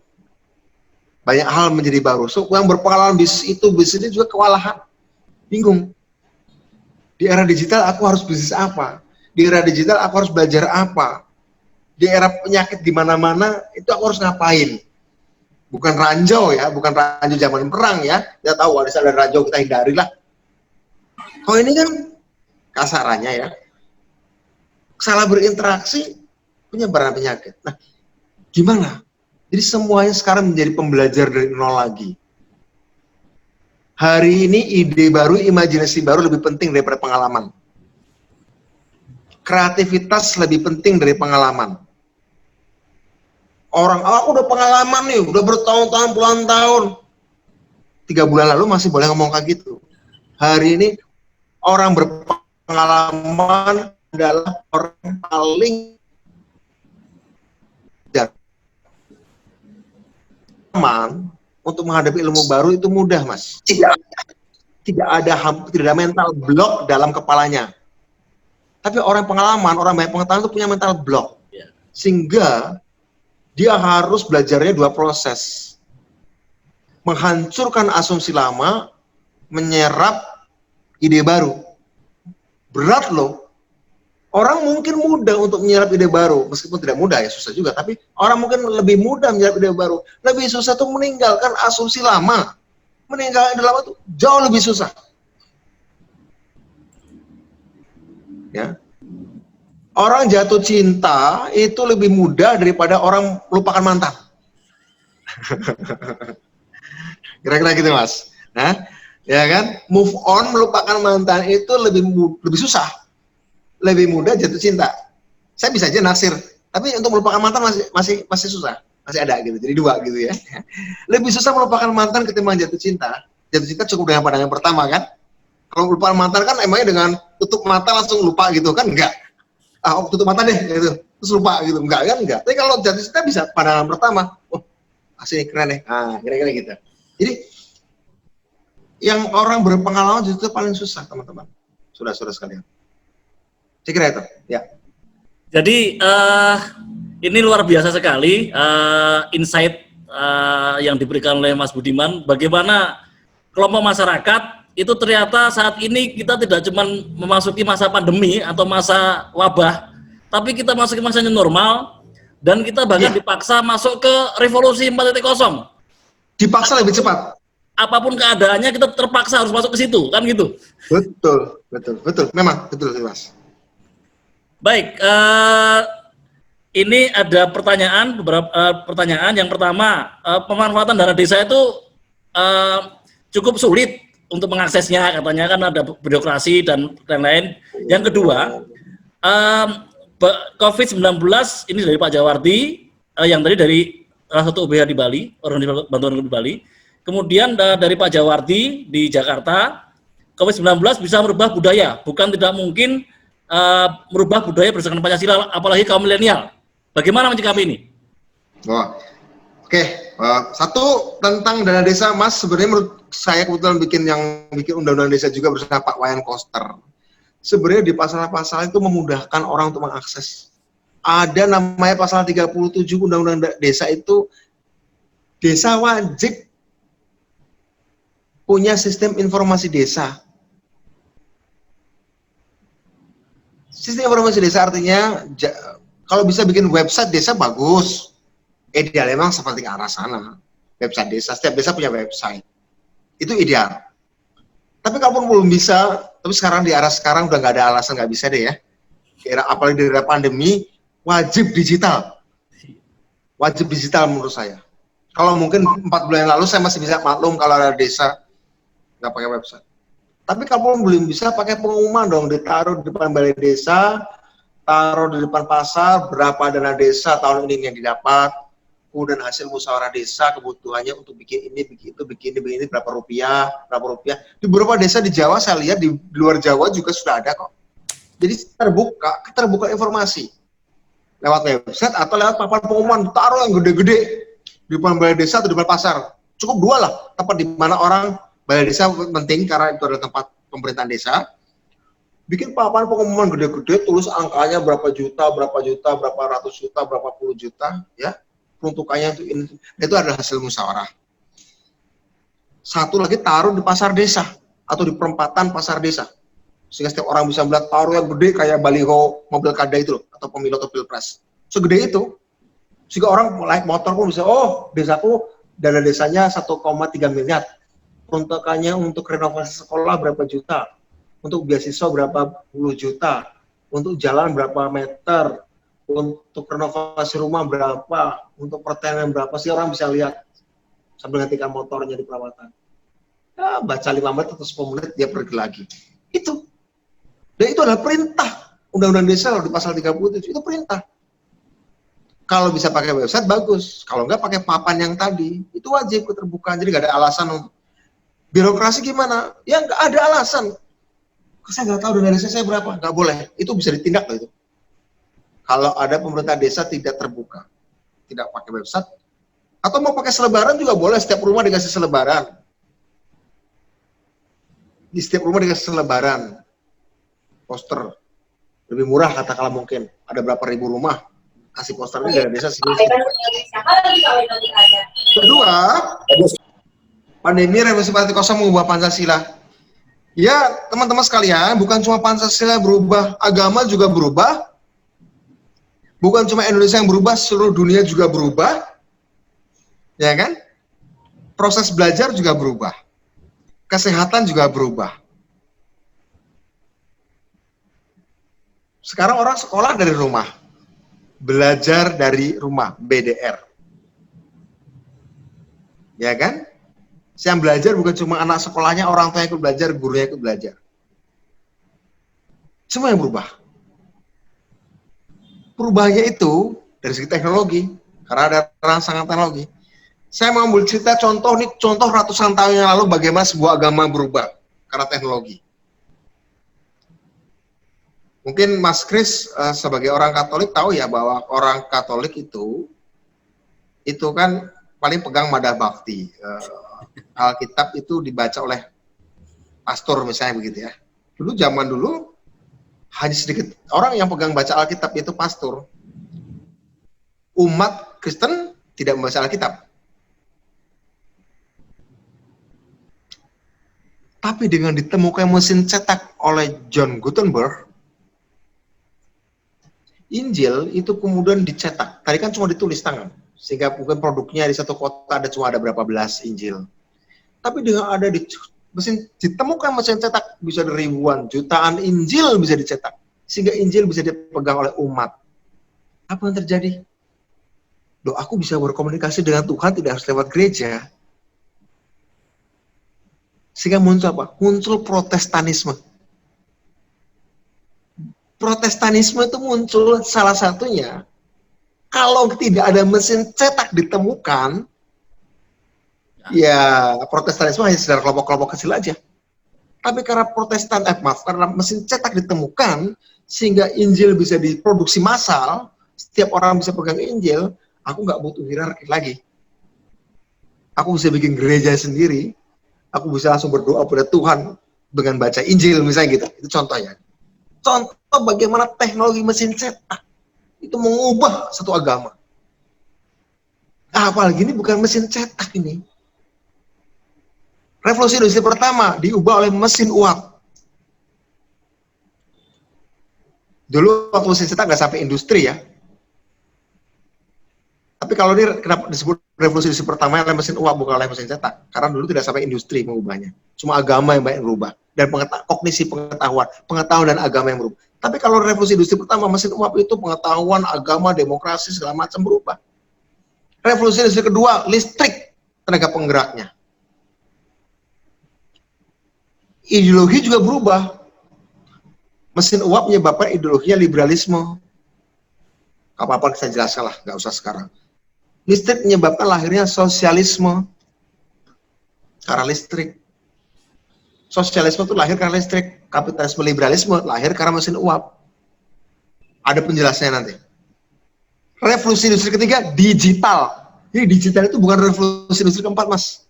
Banyak hal menjadi baru. So, yang berpengalaman bisnis ini juga kewalahan. Bingung. Di era digital aku harus bisnis apa? Di era digital aku harus belajar apa? Di era penyakit di mana-mana itu aku harus ngapain? Bukan ranjau ya, bukan ranjau zaman perang ya. Kita tahu ada ranjau, kita hindari lah. Kalau ini kan kasarannya ya, salah berinteraksi, penyebaran penyakit. Nah, gimana? Jadi semuanya sekarang menjadi pembelajar dari nol lagi. Hari ini ide baru, imajinasi baru lebih penting daripada pengalaman. Kreativitas lebih penting dari pengalaman. Orang, aku udah pengalaman nih, udah bertahun-tahun, puluhan tahun. 3 bulan lalu masih boleh ngomong kayak gitu. Hari ini orang berpengalaman adalah orang paling aman untuk menghadapi ilmu baru itu mudah, Mas. Tidak ada mental block dalam kepalanya. Tapi orang pengalaman, orang banyak pengetahuan itu punya mental block. Sehingga dia harus belajarnya 2 proses. Menghancurkan asumsi lama, menyerap ide baru. Berat loh. Orang mungkin mudah untuk menyerap ide baru, meskipun tidak mudah ya, susah juga. Tapi orang mungkin lebih mudah menyerap ide baru. Lebih susah tuh meninggalkan asumsi lama. Meninggalkan ide lama tuh jauh lebih susah. Ya. Orang jatuh cinta itu lebih mudah daripada orang melupakan mantan. Kira-kira gitu, Mas. Nah, ya kan? Move on, melupakan mantan itu lebih susah. Lebih mudah jatuh cinta. Saya bisa aja naksir, tapi untuk melupakan mantan masih susah. Masih ada gitu. Jadi 2 gitu ya. Lebih susah melupakan mantan ketimbang jatuh cinta. Jatuh cinta cukup dengan pandangan pertama kan? Kalau melupakan mantan kan emangnya dengan tutup mata langsung lupa gitu kan? Enggak. Tutup mata deh gitu. Terus lupa gitu. Enggak kan? Enggak. Tapi kalau jatuh cinta bisa pandangan pertama. Oh, asli keren deh. Nah, kira-kira gitu. Jadi yang orang berpengalaman justru paling susah, teman-teman. Saudara-saudara sekalian. Saya kira itu, ya. Jadi ini luar biasa sekali insight yang diberikan oleh Mas Budiman. Bagaimana kelompok masyarakat itu ternyata saat ini kita tidak cuma memasuki masa pandemi atau masa wabah, tapi kita masuki masa new normal dan kita bahkan dipaksa masuk ke revolusi 4.0. Dipaksa lebih cepat. Apapun keadaannya kita terpaksa harus masuk ke situ, kan gitu. Betul. Memang betul, Mas. Baik, ini ada beberapa pertanyaan. Yang pertama, pemanfaatan dana desa itu cukup sulit untuk mengaksesnya, katanya kan ada birokrasi dan lain-lain. Yang kedua, COVID-19 ini dari Pak Jawardi, yang tadi dari salah satu OBH di Bali, Organisasi Bantuan di Bali. Kemudian dari Pak Jawardi di Jakarta, COVID-19 bisa merubah budaya, bukan tidak mungkin merubah budaya berdasarkan Pancasila, apalagi kaum milenial. Bagaimana menyikapi ini? Oke. Satu tentang dana desa, Mas. Sebenarnya menurut saya kebetulan bikin undang-undang desa juga bersama Pak Wayan Koster. Sebenarnya di pasal-pasal itu memudahkan orang untuk mengakses. Ada namanya pasal 37 undang-undang desa itu, desa wajib punya sistem informasi desa. Sistem informasi desa artinya kalau bisa bikin website desa bagus. Ideal memang seperti ke arah sana. Website desa, setiap desa punya website. Itu ideal. Tapi kalaupun belum bisa, tapi sekarang di arah sekarang udah nggak ada alasan nggak bisa deh ya. Apalagi di era pandemi, wajib digital. Wajib digital menurut saya. Kalau mungkin 4 bulan yang lalu saya masih bisa maklum kalau ada desa nggak pakai website. Tapi kalau belum bisa, pakai pengumuman dong, ditaruh di depan balai desa, taruh di depan pasar, berapa dana desa tahun ini yang didapat, kemudian hasil musyawarah desa, kebutuhannya untuk bikin ini, bikin ini, berapa rupiah. Di beberapa desa di Jawa, saya lihat di luar Jawa juga sudah ada kok. Jadi terbuka informasi. Lewat website atau lewat papan pengumuman, taruh yang gede-gede di depan balai desa atau di depan pasar. Cukup 2 lah, tempat di mana orang. Balai desa penting karena itu adalah tempat pemerintahan desa. Bikin papan pengumuman gede-gede, tulis angkanya berapa juta, berapa ratus juta, berapa puluh juta, ya. Peruntukannya itu adalah hasil musyawarah. Satu lagi, taruh di pasar desa atau di perempatan pasar desa. Sehingga setiap orang bisa melihat, taruh yang gede kayak baliho mobil kada itu loh, atau pemilu atau pilpres. Segede itu. Sehingga orang naik motor pun bisa, oh desaku dana desanya 1,3 miliar. Peruntukannya untuk renovasi sekolah berapa juta, untuk beasiswa berapa puluh juta, untuk jalan berapa meter, untuk renovasi rumah berapa, untuk pertanian berapa sih, orang bisa lihat sambil ngetikkan motornya di perawatan. Ya, baca 5 menit atau 10 menit dia pergi lagi. Itu. Dan itu adalah perintah. Undang-undang desa di pasal 37 itu perintah. Kalau bisa pakai website bagus, kalau enggak pakai papan yang tadi, itu wajib keterbukaan. Jadi nggak ada alasan untuk Birokrasi gimana? Ya nggak ada alasan. Saya nggak tahu dana desa saya berapa, nggak boleh. Itu bisa ditindak loh itu. Kalau ada pemerintah desa tidak terbuka, tidak pakai website, atau mau pakai selebaran juga boleh. Setiap rumah dikasih selebaran. Di setiap rumah dikasih selebaran, poster. Lebih murah katakanlah mungkin. Ada berapa ribu rumah kasih poster ini dana desa segini. Kedua, pandemi revolusi 4.0 mengubah Pancasila. Ya, teman-teman sekalian, bukan cuma Pancasila berubah, agama juga berubah. Bukan cuma Indonesia yang berubah, seluruh dunia juga berubah. Ya kan? Proses belajar juga berubah. Kesehatan juga berubah. Sekarang orang sekolah dari rumah. Belajar dari rumah, BDR. Ya kan? Yang belajar bukan cuma anak sekolahnya, orang tua yang ikut belajar, gurunya ikut belajar. Semua yang berubah. Perubahannya itu dari segi teknologi, karena ada rangsangan teknologi. Saya mau ambil cerita contoh ratusan tahun yang lalu bagaimana sebuah agama berubah karena teknologi. Mungkin Mas Kris sebagai orang Katolik tahu ya bahwa orang Katolik itu kan paling pegang Madha Bhakti. Alkitab itu dibaca oleh pastor misalnya begitu ya. Zaman dulu hanya sedikit orang yang pegang baca Alkitab, yaitu pastor. Umat Kristen tidak membaca Alkitab. Tapi dengan ditemukan mesin cetak oleh John Gutenberg, Injil itu kemudian dicetak. Tadi kan cuma ditulis tangan, sehingga mungkin produknya di satu kota ada berapa belas Injil. Tapi dengan ada ditemukan mesin cetak, bisa ribuan, jutaan Injil bisa dicetak. Sehingga Injil bisa dipegang oleh umat. Apa yang terjadi? Loh, aku bisa berkomunikasi dengan Tuhan tidak harus lewat gereja. Sehingga muncul apa? Muncul Protestanisme. Protestanisme itu muncul salah satunya, kalau tidak ada mesin cetak ditemukan, ya Protestanisme hanya sekedar kelompok-kelompok kecil aja. Tapi karena karena mesin cetak ditemukan, sehingga Injil bisa diproduksi massal, setiap orang bisa pegang Injil, aku nggak butuh hierarki lagi. Aku bisa bikin gereja sendiri, aku bisa langsung berdoa pada Tuhan dengan baca Injil misalnya gitu. Itu contohnya. Contoh bagaimana teknologi mesin cetak itu mengubah satu agama. Apalagi ini bukan mesin cetak ini. Revolusi industri pertama diubah oleh mesin uap. Dulu waktu mesin cetak nggak sampai industri ya. Tapi kalau ini kenapa disebut revolusi industri pertama oleh mesin uap bukan oleh mesin cetak? Karena dulu tidak sampai industri mengubahnya. Cuma agama yang banyak berubah. Dan kognisi pengetahuan dan agama yang berubah. Tapi kalau revolusi industri pertama mesin uap itu pengetahuan, agama, demokrasi segala macam berubah. Revolusi industri kedua listrik tenaga penggeraknya. Ideologi juga berubah. Mesin uap menyebabkan ideologinya liberalisme. Apa-apa saya jelaskan lah, nggak usah sekarang. Listrik menyebabkan lahirnya sosialisme. Karena listrik. Sosialisme itu lahir karena listrik. Kapitalisme, liberalisme lahir karena mesin uap. Ada penjelasannya nanti. Revolusi industri ketiga, digital. Jadi digital itu bukan revolusi industri keempat, Mas.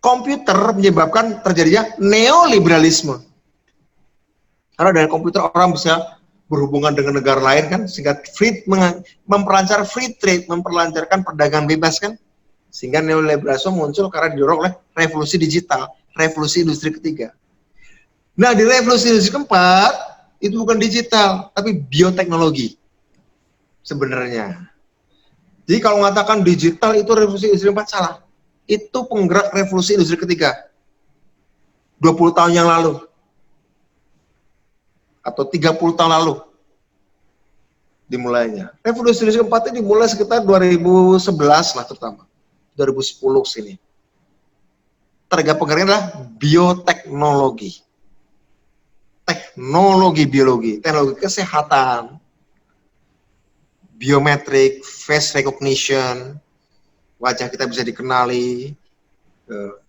Komputer menyebabkan terjadinya neoliberalisme. Karena dari komputer orang bisa berhubungan dengan negara lain kan, sehingga memperlancar free trade, memperlancarkan perdagangan bebas kan, sehingga neoliberalisme muncul karena didorong oleh revolusi digital, revolusi industri ketiga. Nah di revolusi industri keempat itu bukan digital, tapi bioteknologi sebenarnya. Jadi kalau mengatakan digital itu revolusi industri keempat salah. Itu penggerak revolusi industri ketiga 20 tahun yang lalu atau 30 tahun lalu dimulainya. Revolusi industri keempat ini dimulai sekitar 2011 lah terutama 2010 sini. Tenaga penggeraknya adalah bioteknologi, teknologi biologi, teknologi kesehatan, biometrik, face recognition, wajah kita bisa dikenali,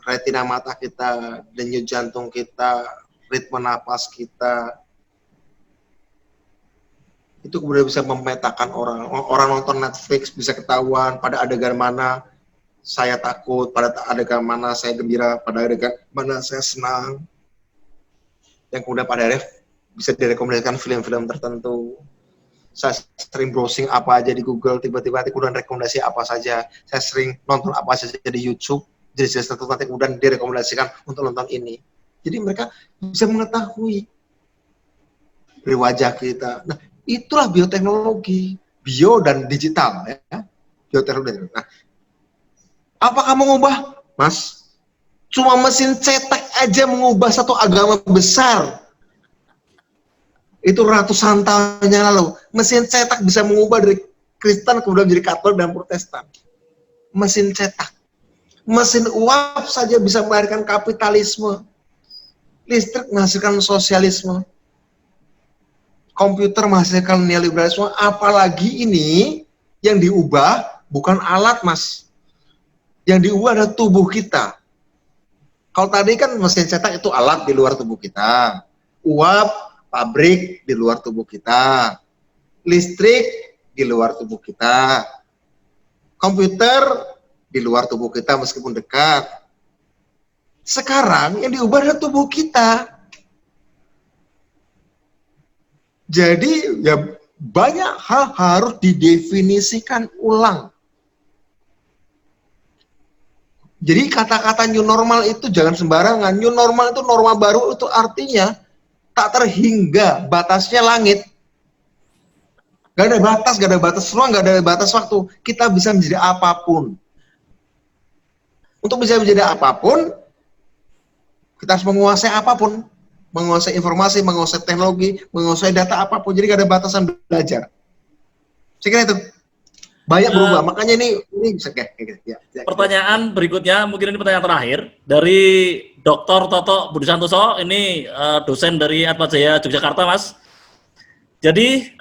retina mata kita, denyut jantung kita, ritme napas kita, itu kemudian bisa memetakan orang. Orang nonton Netflix bisa ketahuan pada adegan mana saya takut, pada adegan mana saya gembira, pada adegan mana saya senang. Yang kemudian pada akhirnya bisa direkomendasikan film-film tertentu. Saya sering browsing apa aja di Google, tiba-tiba nanti kemudian rekomendasi apa saja. Saya sering nonton apa saja di YouTube, jenis-jenis tertentu nanti kemudian direkomendasikan untuk nonton ini. Jadi mereka bisa mengetahui dari wajah kita. Nah, itulah bioteknologi, bio dan digital ya. Bioteknologi. Nah, apa kamu mengubah, Mas? Cuma mesin cetak aja mengubah satu agama besar. Itu ratusan tahun yang lalu. Mesin cetak bisa mengubah dari Kristen kemudian menjadi Katolik dan Protestan. Mesin cetak. Mesin uap saja bisa melahirkan kapitalisme. Listrik menghasilkan sosialisme. Komputer menghasilkan neoliberalisme. Apalagi ini yang diubah bukan alat, Mas. Yang diubah adalah tubuh kita. Kalau tadi kan mesin cetak itu alat di luar tubuh kita. Uap, pabrik di luar tubuh kita. Listrik di luar tubuh kita. Komputer di luar tubuh kita meskipun dekat. Sekarang yang diubah adalah tubuh kita. Jadi ya banyak hal harus didefinisikan ulang. Jadi kata-kata new normal itu jangan sembarangan. New normal itu norma baru, itu artinya tak terhingga, batasnya langit. Gak ada batas, gak ada batas ruang, gak ada batas waktu. Kita bisa menjadi apapun. Untuk bisa menjadi apapun, kita harus menguasai apapun. Menguasai informasi, menguasai teknologi, menguasai data apapun. Jadi gak ada batasan belajar. Saya kira itu. Banyak berubah, makanya ini bisa kayak gitu. Pertanyaan berikutnya, mungkin ini pertanyaan terakhir dari Dr. Toto Budi Santoso, ini dosen dari Atmajaya Yogyakarta, Mas. Jadi,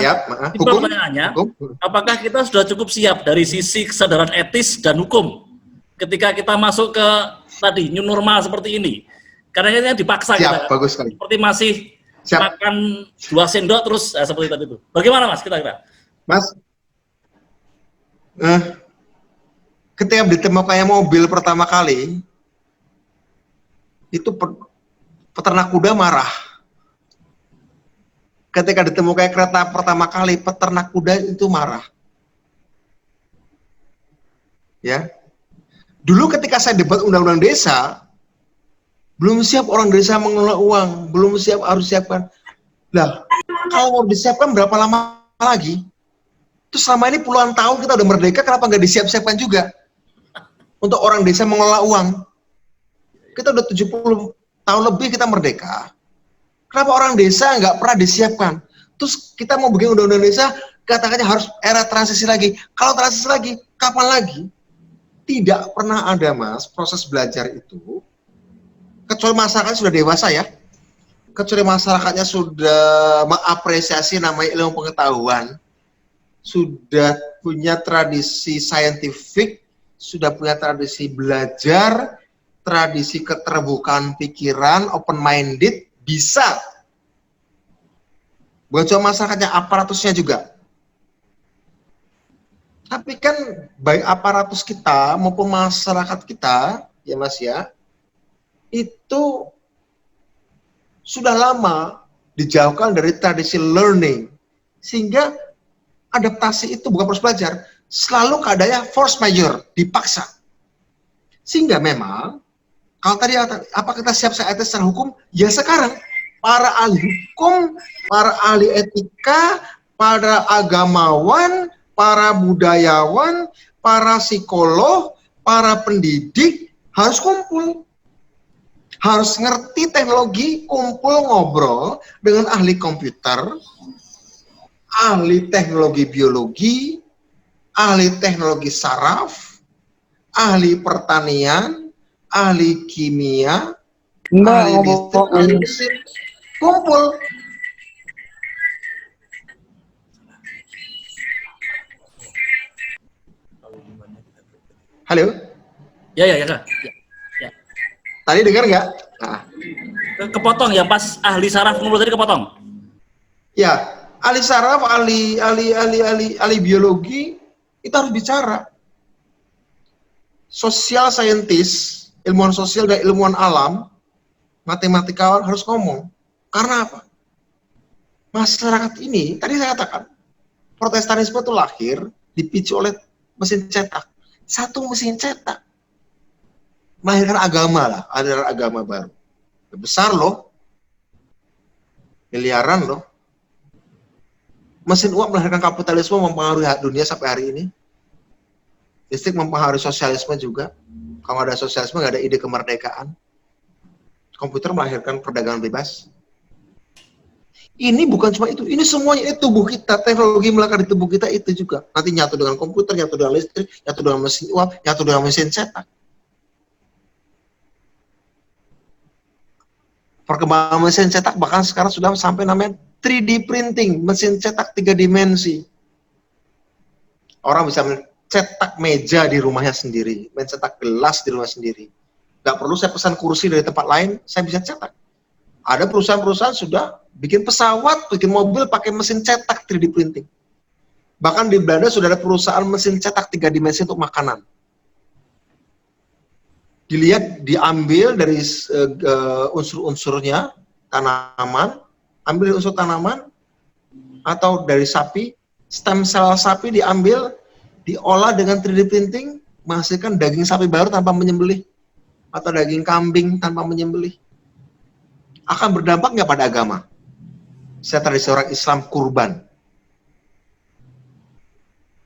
siap. itu pertanyaannya, apakah kita sudah cukup siap dari sisi kesadaran etis dan hukum ketika kita masuk ke tadi new normal seperti ini? Karena ini dipaksa siap, kita, bagus sekali. Seperti masih makan 2 sendok terus seperti tadi itu. Bagaimana, Mas, kira-kira? Mas, ketika ditemukannya mobil pertama kali, itu peternak kuda marah. Ketika ditemukannya kereta pertama kali, peternak kuda itu marah. Ya, dulu ketika saya debat undang-undang desa, belum siap orang desa mengelola uang, belum siap harus siapkan. Nah, kalau mau disiapkan berapa lama lagi? Terus selama ini puluhan tahun kita udah merdeka, kenapa nggak disiap-siapkan juga? Untuk orang desa mengelola uang. Kita udah 70 tahun lebih kita merdeka. Kenapa orang desa nggak pernah disiapkan? Terus kita mau bikin undang-undang desa, katakannya harus era transisi lagi. Kalau transisi lagi, kapan lagi? Tidak pernah ada, Mas, proses belajar itu. Kecuali masyarakat sudah dewasa ya. Kecuali masyarakatnya sudah mengapresiasi namanya ilmu pengetahuan. Sudah punya tradisi saintifik, sudah punya tradisi belajar, tradisi keterbukaan pikiran, open-minded, bisa. Bukan cuma masyarakatnya, aparatusnya juga. Tapi kan baik aparatus kita maupun masyarakat kita, ya Mas ya, itu sudah lama dijauhkan dari tradisi learning. Sehingga adaptasi itu bukan proses belajar, selalu keadaannya force major, dipaksa. Sehingga memang, kalau tadi apa kita siap secara hukum? Ya sekarang, para ahli hukum, para ahli etika, para agamawan, para budayawan, para psikolog, para pendidik, harus kumpul. Harus ngerti teknologi, kumpul ngobrol dengan ahli komputer, ahli teknologi biologi, ahli teknologi saraf, ahli pertanian, ahli kimia, ahli listrik, ahli mesin, kumpul. Halo? Ya, ya, ya, Kak. Ya, ya. Tadi dengar nggak? Nah, Kepotong ya, pas ahli saraf mulut tadi kepotong. ya, ahli saraf, ahli biologi itu harus bicara. Social scientist, ilmuwan sosial dan ilmuwan alam, matematikawan harus ngomong. Karena apa? Masyarakat ini, tadi saya katakan, Protestanisme itu lahir dipicu oleh mesin cetak. Satu mesin cetak melahirkan agama lah, aliran agama baru. Besar loh, miliaran loh. Mesin uap melahirkan kapitalisme, mempengaruhi dunia sampai hari ini. Listrik mempengaruhi sosialisme juga. Kalau ada sosialisme nggak ada ide kemerdekaan. Komputer melahirkan perdagangan bebas. Ini bukan cuma itu, ini semuanya itu tubuh kita, teknologi melekat di tubuh kita itu juga. Nanti nyatu dengan komputer, nyatu dengan listrik, nyatu dengan mesin uap, nyatu dengan mesin cetak. Perkembangan mesin cetak bahkan sekarang sudah sampai namanya 3D printing, mesin cetak 3 dimensi. Orang bisa mencetak meja di rumahnya sendiri, mencetak gelas di rumah sendiri. Nggak perlu saya pesan kursi dari tempat lain, saya bisa cetak. Ada perusahaan-perusahaan sudah bikin pesawat, bikin mobil pakai mesin cetak 3D printing. Bahkan di Belanda sudah ada perusahaan mesin cetak 3 dimensi untuk makanan. Dilihat, diambil dari unsur-unsurnya, tanaman, ambil unsur tanaman, atau dari sapi, stem cell sapi diambil, diolah dengan 3D printing, menghasilkan daging sapi baru tanpa menyembelih, atau daging kambing tanpa menyembelih. Akan berdampak nggak pada agama? Saya tradisi orang Islam kurban.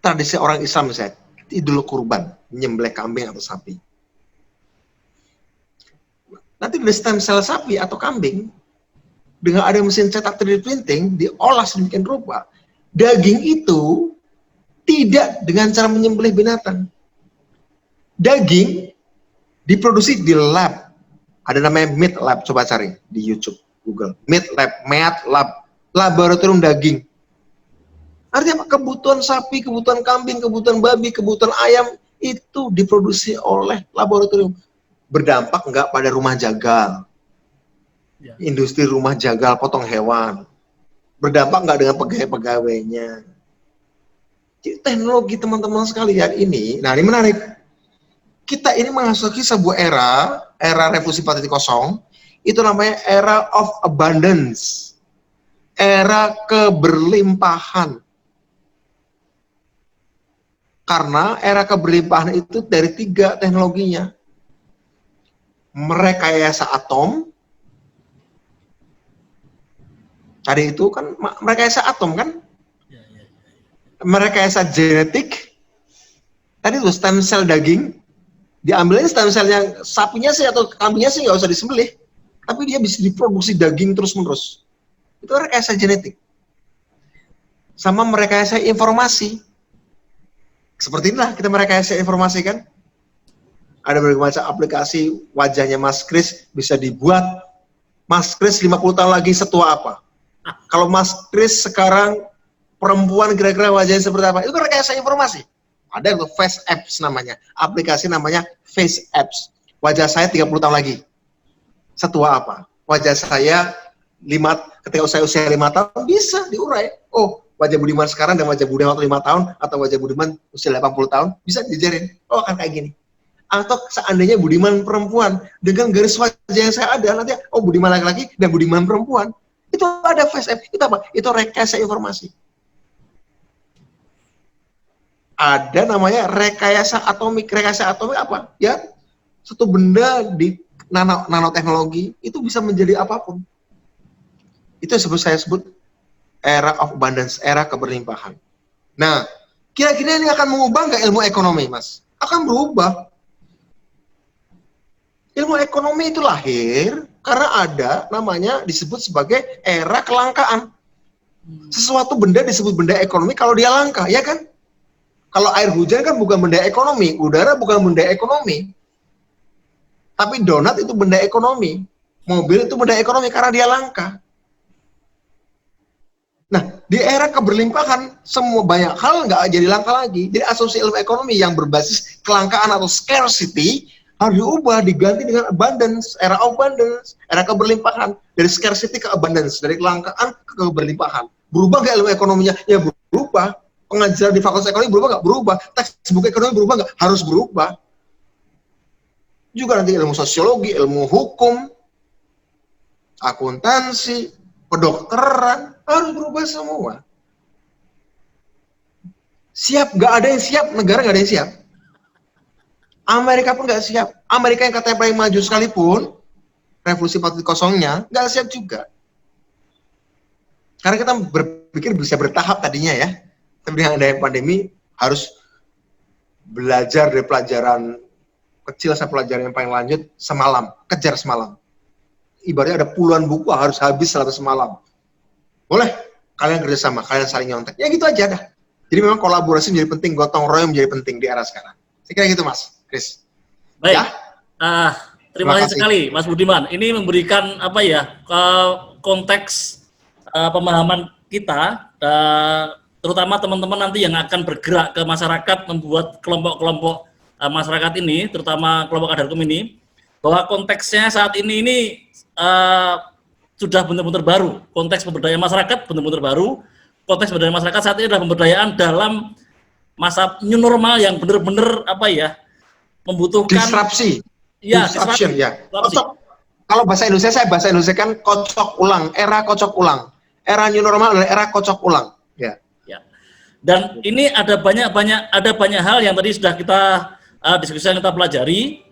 Tradisi orang Islam misalnya, idul kurban, menyembelih kambing atau sapi. Nanti dari stem cell sapi atau kambing, dengan ada mesin cetak 3D printing, diolah sedemikian rupa, daging itu tidak dengan cara menyembelih binatang. Daging diproduksi di lab. Ada namanya meat lab, coba cari di YouTube, Google. Meat lab, laboratorium daging. Artinya apa? Kebutuhan sapi, kebutuhan kambing, kebutuhan babi, kebutuhan ayam, itu diproduksi oleh laboratorium. Berdampak enggak pada rumah jagal, industri rumah jagal, potong hewan. Berdampak enggak dengan pegawai-pegawainya. Teknologi teman-teman sekalian ini, nah ini menarik. Kita ini memasuki sebuah era revolusi 4.0, itu namanya era of abundance, era keberlimpahan. Karena era keberlimpahan itu dari 3 teknologinya. Merekayasa atom, tadi itu kan merekayasa atom kan, merekayasa genetik, tadi itu stem cell daging, diambilin stem cellnya sapinya sih atau kambingnya sih nggak usah disembelih, tapi dia bisa diproduksi daging terus-menerus. Itu rekayasa genetik. Sama merekayasa informasi. Seperti inilah kita merekayasa informasi kan. Ada berbagai macam aplikasi, wajahnya Mas Kris bisa dibuat Mas Kris 50 tahun lagi setua apa. Kalau Mas Kris sekarang perempuan kira-kira wajahnya seperti apa, itu rekayasa informasi. Ada yang Face Apps namanya, aplikasi namanya Face Apps. Wajah saya 30 tahun lagi setua apa. Wajah saya ketika saya usia 5 tahun bisa diurai. Oh, wajah Budiman sekarang dan wajah Budiman waktu 5 tahun atau wajah Budiman usia 80 tahun bisa dijarin. Oh, akan kayak gini. Atau seandainya Budiman perempuan dengan garis wajah yang saya ada nanti, oh Budiman laki-laki dan Budiman perempuan, itu ada face app. Itu apa? Itu rekayasa informasi. Ada namanya rekayasa atomik. Rekayasa atomik apa? Ya, satu benda di nanoteknologi itu bisa menjadi apapun. Itu saya sebut era of abundance, era keberlimpahan. Nah, kira-kira ini akan mengubah nggak ilmu ekonomi, Mas? Akan berubah. Ilmu ekonomi itu lahir karena ada namanya disebut sebagai era kelangkaan. Sesuatu benda disebut benda ekonomi kalau dia langka, ya kan? Kalau air hujan kan bukan benda ekonomi, udara bukan benda ekonomi. Tapi donat itu benda ekonomi, mobil itu benda ekonomi karena dia langka. Nah, di era keberlimpahan, semua banyak hal nggak jadi langka lagi. Jadi asumsi ilmu ekonomi yang berbasis kelangkaan atau scarcity harus diubah, diganti dengan abundance, era abundance, era keberlimpahan, dari scarcity ke abundance, dari kelangkaan ke keberlimpahan. Berubah nggak ilmu ekonominya? Ya berubah. Pengajaran di fakultas ekonomi berubah nggak? Berubah. Textbook ekonomi berubah nggak? Harus berubah. Juga nanti ilmu sosiologi, ilmu hukum, akuntansi, kedokteran, harus berubah semua. Siap, nggak ada yang siap, negara nggak ada yang siap. Amerika pun nggak siap. Amerika yang katanya paling maju sekalipun, revolusi 4.0-nya, nggak siap juga. Karena kita berpikir bisa bertahap tadinya ya. Tapi dengan adanya pandemi, harus belajar dari pelajaran kecil sampai pelajaran yang paling lanjut semalam, kejar semalam. Ibaratnya ada puluhan buku harus habis 100 malam. Boleh, kalian kerjasama, kalian saling nyontek. Ya gitu aja dah. Jadi memang kolaborasi menjadi penting, gotong royong menjadi penting di era sekarang. Saya kira gitu Mas, Chris. Baik. Ya? Terima kasih sekali Mas Budiman. Ini memberikan apa ya konteks pemahaman kita, terutama teman-teman nanti yang akan bergerak ke masyarakat, membuat kelompok-kelompok masyarakat ini, terutama kelompok Kadarkum ini, bahwa konteksnya saat ini sudah benar-benar baru. Konteks pemberdayaan masyarakat benar-benar baru. Konteks pemberdayaan masyarakat saat ini adalah pemberdayaan dalam masa new normal yang benar-benar apa ya, membutuhkan Disrupsi. Ya, Disruption ya. disrupsi. Kalau bahasa Indonesia, saya bahasa Indonesia kan kocok ulang, era kocok ulang. Era new normal adalah era kocok ulang. Ya. Ya. Dan ini ada banyak hal yang tadi sudah kita diskusikan, kita pelajari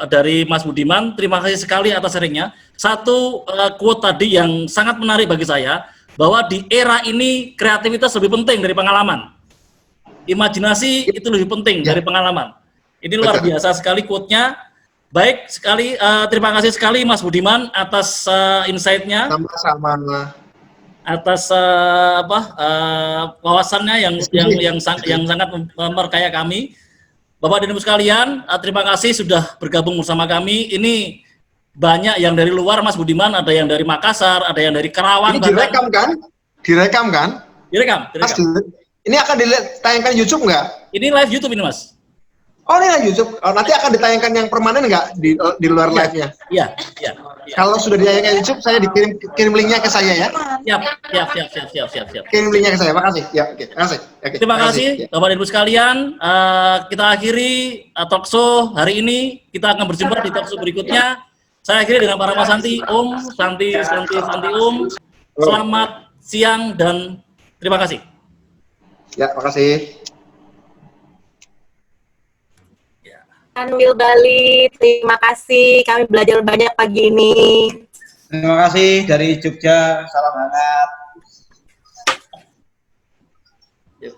dari Mas Budiman. Terima kasih sekali atas sharingnya. Satu quote tadi yang sangat menarik bagi saya, bahwa di era ini kreativitas lebih penting dari pengalaman. Imajinasi itu lebih penting dari pengalaman. Ini luar biasa sekali quote-nya. Baik sekali, terima kasih sekali Mas Budiman atas insight-nya. Sama-sama. Atas wawasannya yang sangat memperkaya kami. Bapak dan Ibu sekalian, terima kasih sudah bergabung bersama kami. Ini banyak yang dari luar Mas Budiman, ada yang dari Makassar, ada yang dari Karawang. Ini direkam kan? Direkam kan? Direkam. Mas, ini akan ditayangkan YouTube nggak? Ini live YouTube ini Mas. Oh ini live YouTube. Nanti akan ditayangkan yang permanen nggak di luar live-nya? Iya. Kalau sudah ditayangkan YouTube, saya kirim linknya ke saya ya. Siap. Kirim linknya ke saya. Makasih. Ya, oke. Makasih. Oke, Terima kasih ya. Bapak dan Ibu sekalian. Kita akhiri talkshow hari ini. Kita akan berjumpa di talkshow berikutnya. Saya akhiri dengan para Santi. Om, Santi Om. Selamat siang dan terima kasih. Ya, makasih. Anwil Bali, terima kasih. Kami belajar banyak pagi ini. Terima kasih dari Jogja. Salam hangat. Yes.